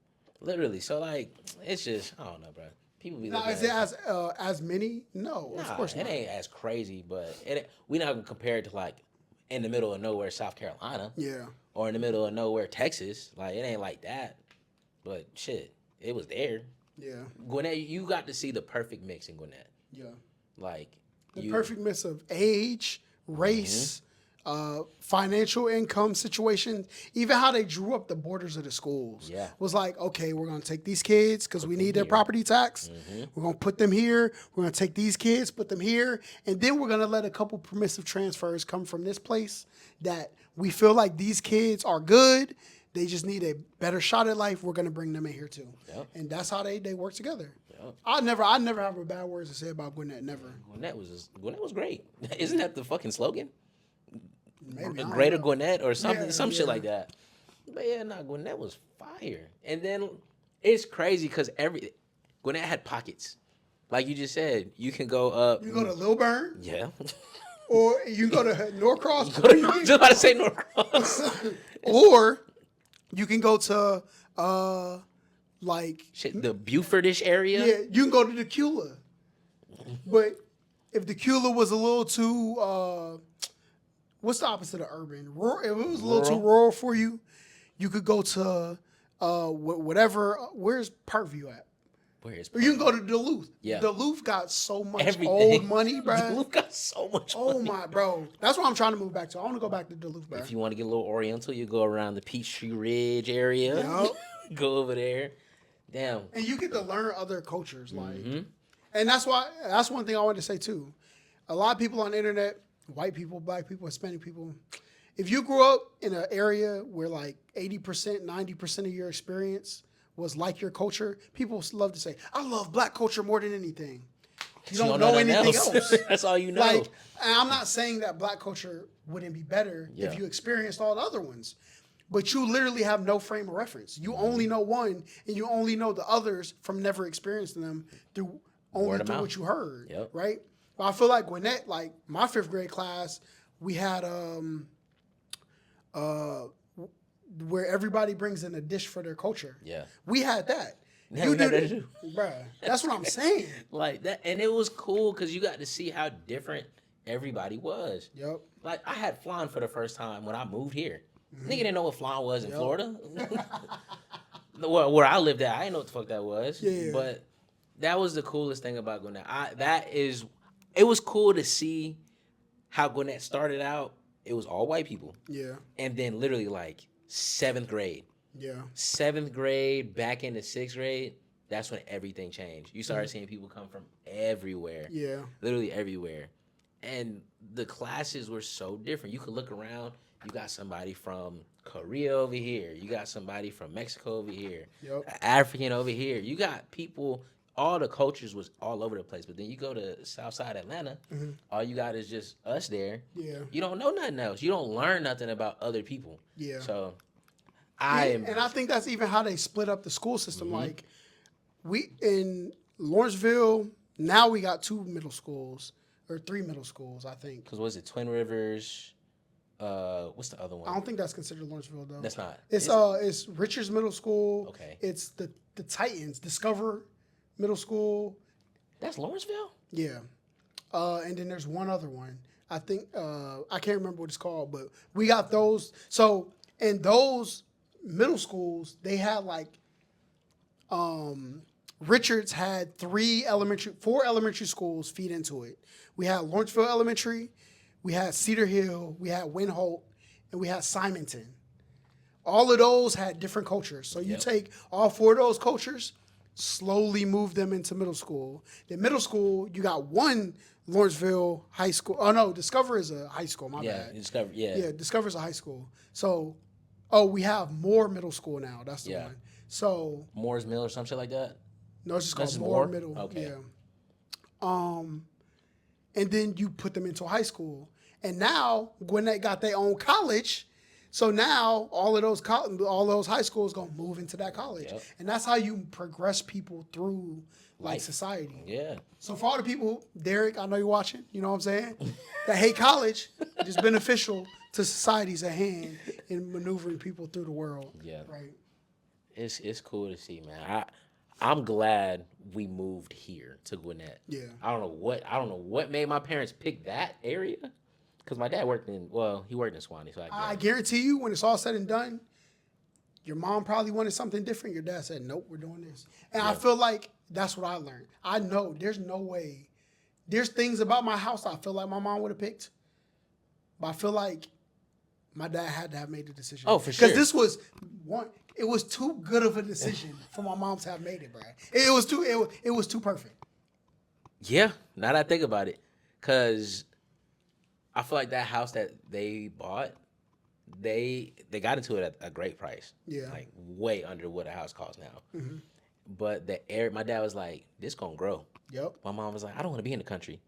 So, like, it's just, I don't know, bro. People be Now, looking is at it it. as many? No, of Nah, course it not. ain't as crazy, but we not gonna compare it to, like, in the middle of nowhere, South Carolina, Yeah, or in the middle of nowhere, Texas. Like, it ain't like that. But shit, it was there. yeah, Gwinnett, you got to see the perfect mix in Gwinnett. yeah. Like, The perfect mix of age, race, financial income situation, even how they drew up the borders of the schools. Yeah. Was like, okay, we're gonna take these kids because we need their property tax. We're gonna put them here. We're gonna take these kids, put them here, and then we're gonna let a couple permissive transfers come from this place that we feel like these kids are good. They just need a better shot at life. We're gonna bring them in here too. Yep. And that's how they work together. Yep. I never have a bad word to say about Gwinnett. Never. Gwinnett was great. Isn't that the fucking slogan? Maybe, I don't Greater know. Gwinnett or something, Yeah, some shit yeah. like that. But yeah, nah, Gwinnett was fire. And then it's crazy because Gwinnett had pockets. Like you just said, you can go up. You go to Lilburn, Yeah. or you can go to Norcross, Just about to say Norcross. or you can go to like Shit, the Beaufortish area. yeah, you can go to Decula. But if Decula was a little too what's the opposite of urban? Rural. If it was a little too rural for you, you could go to whatever. Where's Parkview at? Where is Or you can go to Duluth. Yeah. Duluth got so much everything? old money, bro. Duluth got so much Oh money. my, bro. That's what I'm trying to move back to. I want to go back to Duluth, bro. If you want to get a little oriental, you go around the Peachtree Ridge area. Yup. Go over there. Damn. And you get to learn other cultures, like, Mm-hmm. and that's one thing I wanted to say too. A lot of people on the internet, white people, black people, Hispanic people, if you grew up in an area where like 80%, 90% of your experience was like your culture, people love to say, I love black culture more than anything. You don't know nothing anything else. That's all you know. Like, and I'm not saying that black culture wouldn't be better Yeah. if you experienced all the other ones. But you literally have no frame of reference. You only know one, and you only know the others from never experiencing them through only through what you heard, Yep. right? But I feel like Gwinnett, like my 5th grade class, we had where everybody brings in a dish for their culture. Yeah. We had that. Yeah, we had that too. Bruh. That's what I'm saying. Like that, and it was cool because you got to see how different everybody was. Yep. Like I had flan for the first time when I moved here. Nigga didn't know what flan was in Florida. Where I lived at, I didn't know what the fuck that was. Yeah. But that was the coolest thing about Gwinnett. It was cool to see how Gwinnett started out. It was all white people. Yeah. And then literally like 7th grade. Yeah. 7th grade back into 6th grade, that's when everything changed. You started seeing people come from everywhere. Yeah. Literally everywhere. And the classes were so different. You could look around. You got somebody from Korea over here. You got somebody from Mexico over here. Yep. African over here. You got people, all the cultures was all over the place. But then you go to Southside Atlanta, all you got is just us there. Yeah. You don't know nothing else. You don't learn nothing about other people. Yeah. So And I think that's even how they split up the school system. Like we in Lawrenceville, now we got 2 middle schools or 3 middle schools, I think. Because was it Twin Rivers? What's the other one? I don't think that's considered Lawrenceville though. That's not. It's Richards Middle School. Okay. It's the Titans, Discover Middle School. That's Lawrenceville? Yeah. And then there's one other one. I think I can't remember what it's called, but we got those. So in those middle schools, they had like Richards had 4 elementary schools feed into it. We had Lawrenceville Elementary, we had Cedar Hill, we had Windholt, and we had Simonton. All of those had different cultures. So you take all 4 of those cultures, slowly move them into middle school. Then middle school, you got one Lawrenceville high school. Oh no, Discover is a high school. My bad. Discover. Yeah. Yeah, Discover is a high school. So, we have more middle school now. That's the one. So Moore's Mill or some shit like that. no, it's just That's called just more Moore? middle. Okay. Yeah. And then you put them into high school, and now Gwinnett got their own college. So now all those high schools gonna move into that college, and that's how you progress people through like society. Yeah. So for all the people, Derek, I know you're watching. You know what I'm saying? That hate college, it's beneficial to societies at hand in maneuvering people through the world. Yeah. Right. It's cool to see, man. I'm glad we moved here to Gwinnett. Yeah. I don't know what made my parents pick that area. Because my dad worked in Swanee, so I guarantee you, when it's all said and done, your mom probably wanted something different. Your dad said, nope, we're doing this. And I feel like that's what I learned. I know there's no way. There's things about my house I feel like my mom would have picked. But I feel like my dad had to have made the decision. Oh, for sure. Because this was it was too good of a decision for my mom to have made it, bro. It was too perfect. Yeah, now that I think about it. Because I feel like that house that they bought, they got into it at a great price. Yeah. Like way under what a house costs now. Mm-hmm. But my dad was like, this gonna grow. Yep. My mom was like, I don't want to be in the country.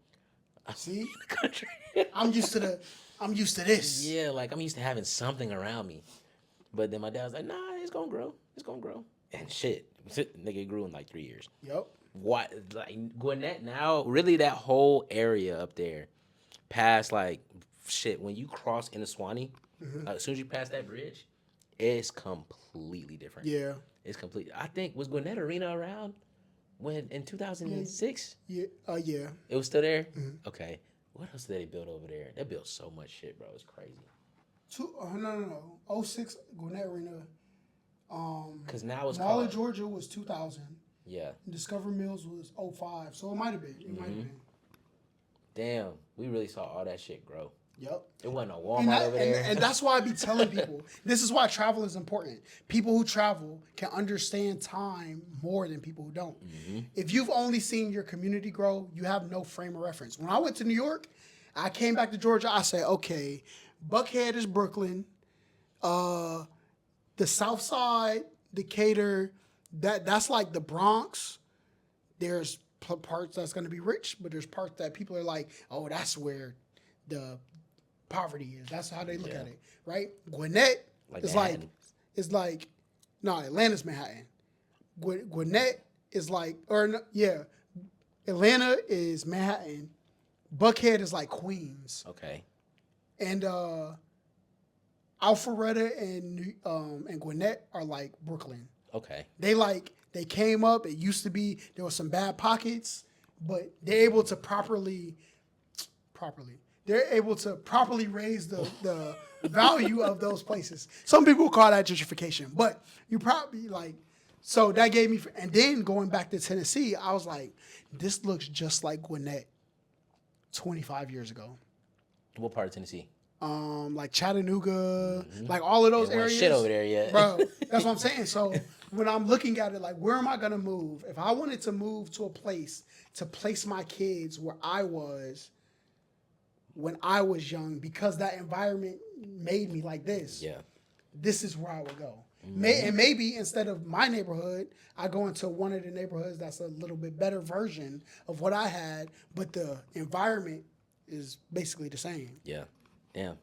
See? In the country. I'm used to this. Yeah, like I'm used to having something around me. But then my dad was like, nah, it's gonna grow. It's gonna grow. And shit, nigga, it grew in like 3 years. Yep. What, like Gwinnett now, really that whole area up there, past like shit, when you cross into Swanee, as soon as you pass that bridge, it's completely different. Yeah. It's completely. I think, was Gwinnett Arena around when in 2006? Yeah. Yeah. It was still there? Okay. What else did they build over there? They built so much shit, bro. It's crazy. No. 06 Gwinnett Arena. Because now it's Mall of called. Georgia was 2000. Yeah. And Discover Mills was 05. So it might have been. Damn. We really saw all that shit grow. Yep. It wasn't a Walmart over there. And that's why I be telling people, this is why travel is important. People who travel can understand time more than people who don't. If you've only seen your community grow, you have no frame of reference. When I went to New York, I came back to Georgia, I said, okay, Buckhead is Brooklyn. The South Side, Decatur, that's like the Bronx. There's parts that's going to be rich, but there's parts that people are like, oh, that's where the poverty is. That's how they look at it, right? Gwinnett is Manhattan. no, Atlanta's Manhattan. Gwinnett is like, Atlanta is Manhattan. Buckhead is like Queens. Okay. And Alpharetta and Gwinnett are like Brooklyn. Okay. They came up. It used to be there was some bad pockets, but they're able to properly raise the value of those places. Some people call that gentrification, but you probably so that gave me. And then going back to Tennessee, I was like, this looks just like Gwinnett 25 years ago. What part of Tennessee? Like Chattanooga, like all of those areas. Shit over there yet, bro. That's what I'm saying. So when I'm looking at it, like, where am I gonna move? If I wanted to move to a place to place my kids where I was when I was young, because that environment made me like this. Yeah. This is where I would go. And maybe instead of my neighborhood, I go into one of the neighborhoods that's a little bit better version of what I had, but the environment is basically the same. Yeah. Damn.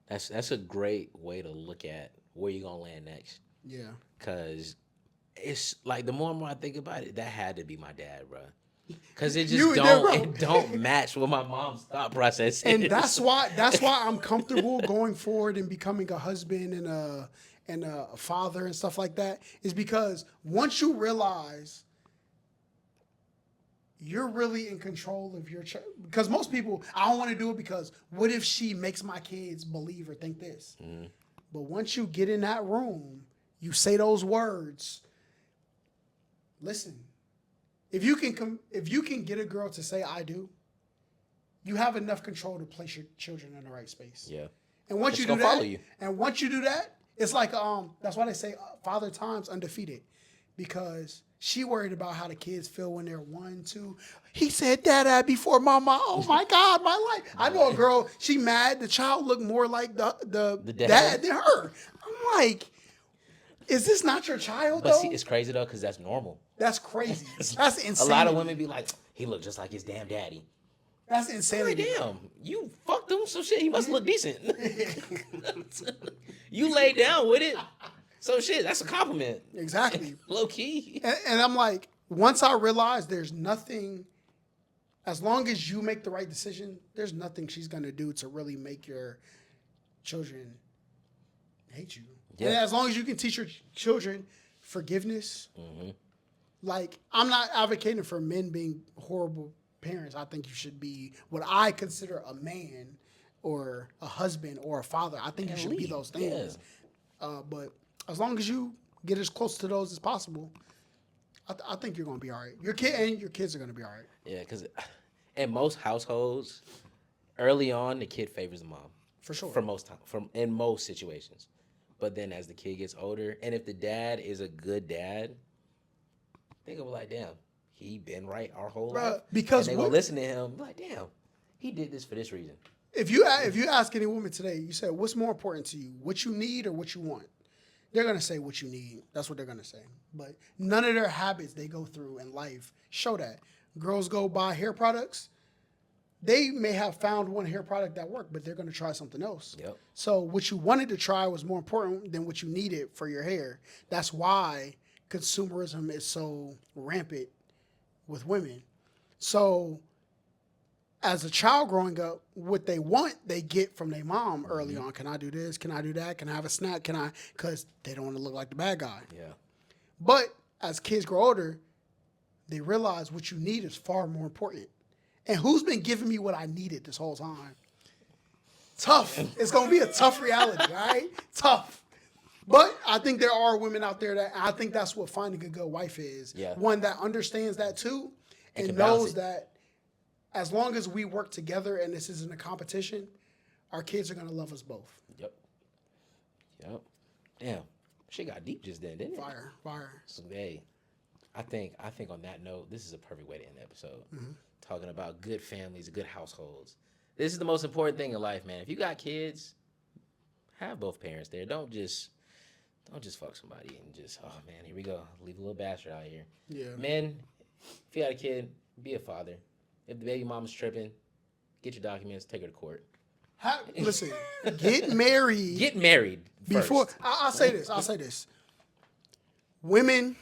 That's a great way to look at where you're gonna land next. Yeah. Cause it's like the more and more I think about it, that had to be my dad, bro. Cause it just don't match what my mom's thought process is. And that's why I'm comfortable going forward and becoming a husband and a father and stuff like that, is because once you realize you're really in control of your child. Because most people, I don't want to do it because what if she makes my kids believe or think this? Mm-hmm. But once you get in that room, you say those words. Listen, if you can get a girl to say I do, you have enough control to place your children in the right space. Yeah. And once you do that, it's like that's why they say father time's undefeated, because she worried about how the kids feel when they're 1, 2. He said dada before mama. Oh my God, my life. I know a girl, she mad. The child looked more like the dad than her. I'm like, is this not your child though? But see, it's crazy though, because that's normal. That's crazy. That's insane. A lot of women be like, he looked just like his damn daddy. That's insanity. Like, damn, you fucked him, so shit, he must look decent. You laid down with it. So shit, that's a compliment. Exactly. Low key. And I'm like, once I realized there's nothing, as long as you make the right decision, there's nothing she's going to do to really make your children hate you. Yeah. And as long as you can teach your children forgiveness, like, I'm not advocating for men being horrible parents. I think you should be what I consider a man or a husband or a father. I think you should be those things. Yeah. But as long as you get as close to those as possible, I think you're going to be all right. Your kids are going to be all right. Yeah, because in most households, early on, the kid favors the mom. For sure. In most situations. But then as the kid gets older, and if the dad is a good dad, they go like, damn, he been right our whole life. Because and they gonna listen to him, like, damn, he did this for this reason. If you ask any woman today, you say, what's more important to you, what you need or what you want? They're going to say what you need. That's what they're going to say. But none of their habits they go through in life show that. Girls go buy hair products. They may have found one hair product that worked, but they're going to try something else. Yep. So what you wanted to try was more important than what you needed for your hair. That's why consumerism is so rampant with women. So as a child growing up, what they want, they get from their mom early on. Can I do this? Can I do that? Can I have a snack? Because they don't want to look like the bad guy. Yeah. But as kids grow older, they realize what you need is far more important. And who's been giving me what I needed this whole time? Tough. It's going to be a tough reality, all right? Tough. But I think there are women out there that, I think that's what finding a good wife is. Yeah. One that understands that too and knows that as long as we work together and this isn't a competition, our kids are going to love us both. Yep. Damn. Shit got deep just then, didn't it? Fire. So, hey, I think on that note, this is a perfect way to end the episode. Mm-hmm. Talking about good families, good households. This is the most important thing in life, man. If you got kids, Have both parents there. Don't just fuck somebody and just, oh man, here we go. Leave a little bastard out here. Yeah. Men, if you got a kid, be a father. If the baby mama's tripping, get your documents, take her to court. Listen, get married. Get married before. first. I'll say this. Women,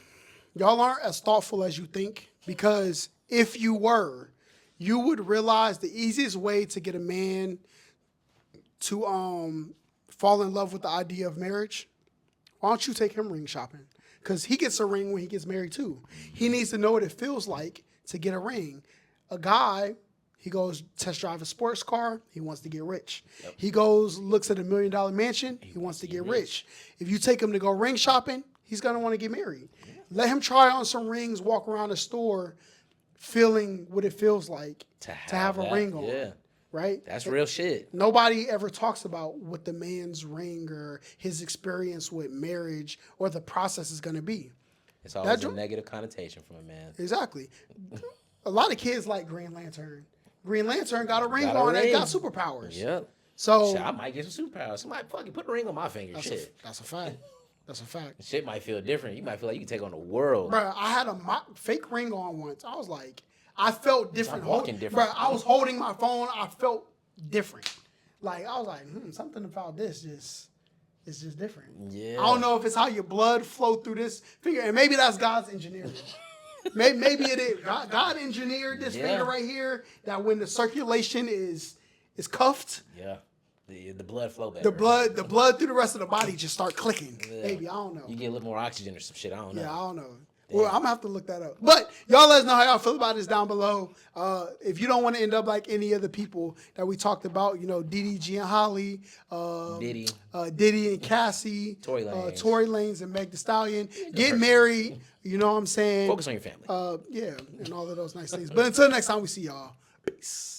y'all aren't as thoughtful as you think, because if you were, you would realize the easiest way to get a man to fall in love with the idea of marriage. Why don't you take him ring shopping? Because he gets a ring when he gets married too. He needs to know what it feels like to get a ring. A guy, he goes test drive a sports car, he wants to get rich. Yep. He goes, looks at $1 million mansion, he wants to get rich. If you take him to go ring shopping, he's going to want to get married. Yeah. Let him try on some rings, walk around the store, feeling what it feels like to have a ring on. Yeah. Right? That's real shit. Nobody ever talks about what the man's ring or his experience with marriage or the process is going to be. It's always a negative connotation from a man. Exactly. A lot of kids like Green Lantern. Green Lantern got a ring on and got superpowers. Yep. So shit, I might get some superpowers. Somebody fucking put a ring on my finger. That's a fact. That's a fact. Shit might feel different. You might feel like you can take on the world. Bro, I had a fake ring on once. I was like, I felt different. I'm walking different. Bro, I was holding my phone. I felt different. Like, I was like, something about this it's just different. Yeah. I don't know if it's how your blood flow through this finger. And maybe that's God's engineering. maybe it is. God engineered this finger right here that when the circulation is cuffed. Yeah. The blood flow better. The blood through the rest of the body just start clicking. Yeah. Maybe, I don't know. You get a little more oxygen or some shit. I don't know. Yeah, I don't know. Damn. Well, I'm going to have to look that up. But y'all let us know how y'all feel about this down below. If you don't want to end up like any other people that we talked about, Diddy, G and Holly, Diddy and Cassie, Tory Lanez and Meg Thee Stallion. Get married, you know what I'm saying? Focus on your family. Yeah, and all of those nice things. But until next time we see y'all, peace.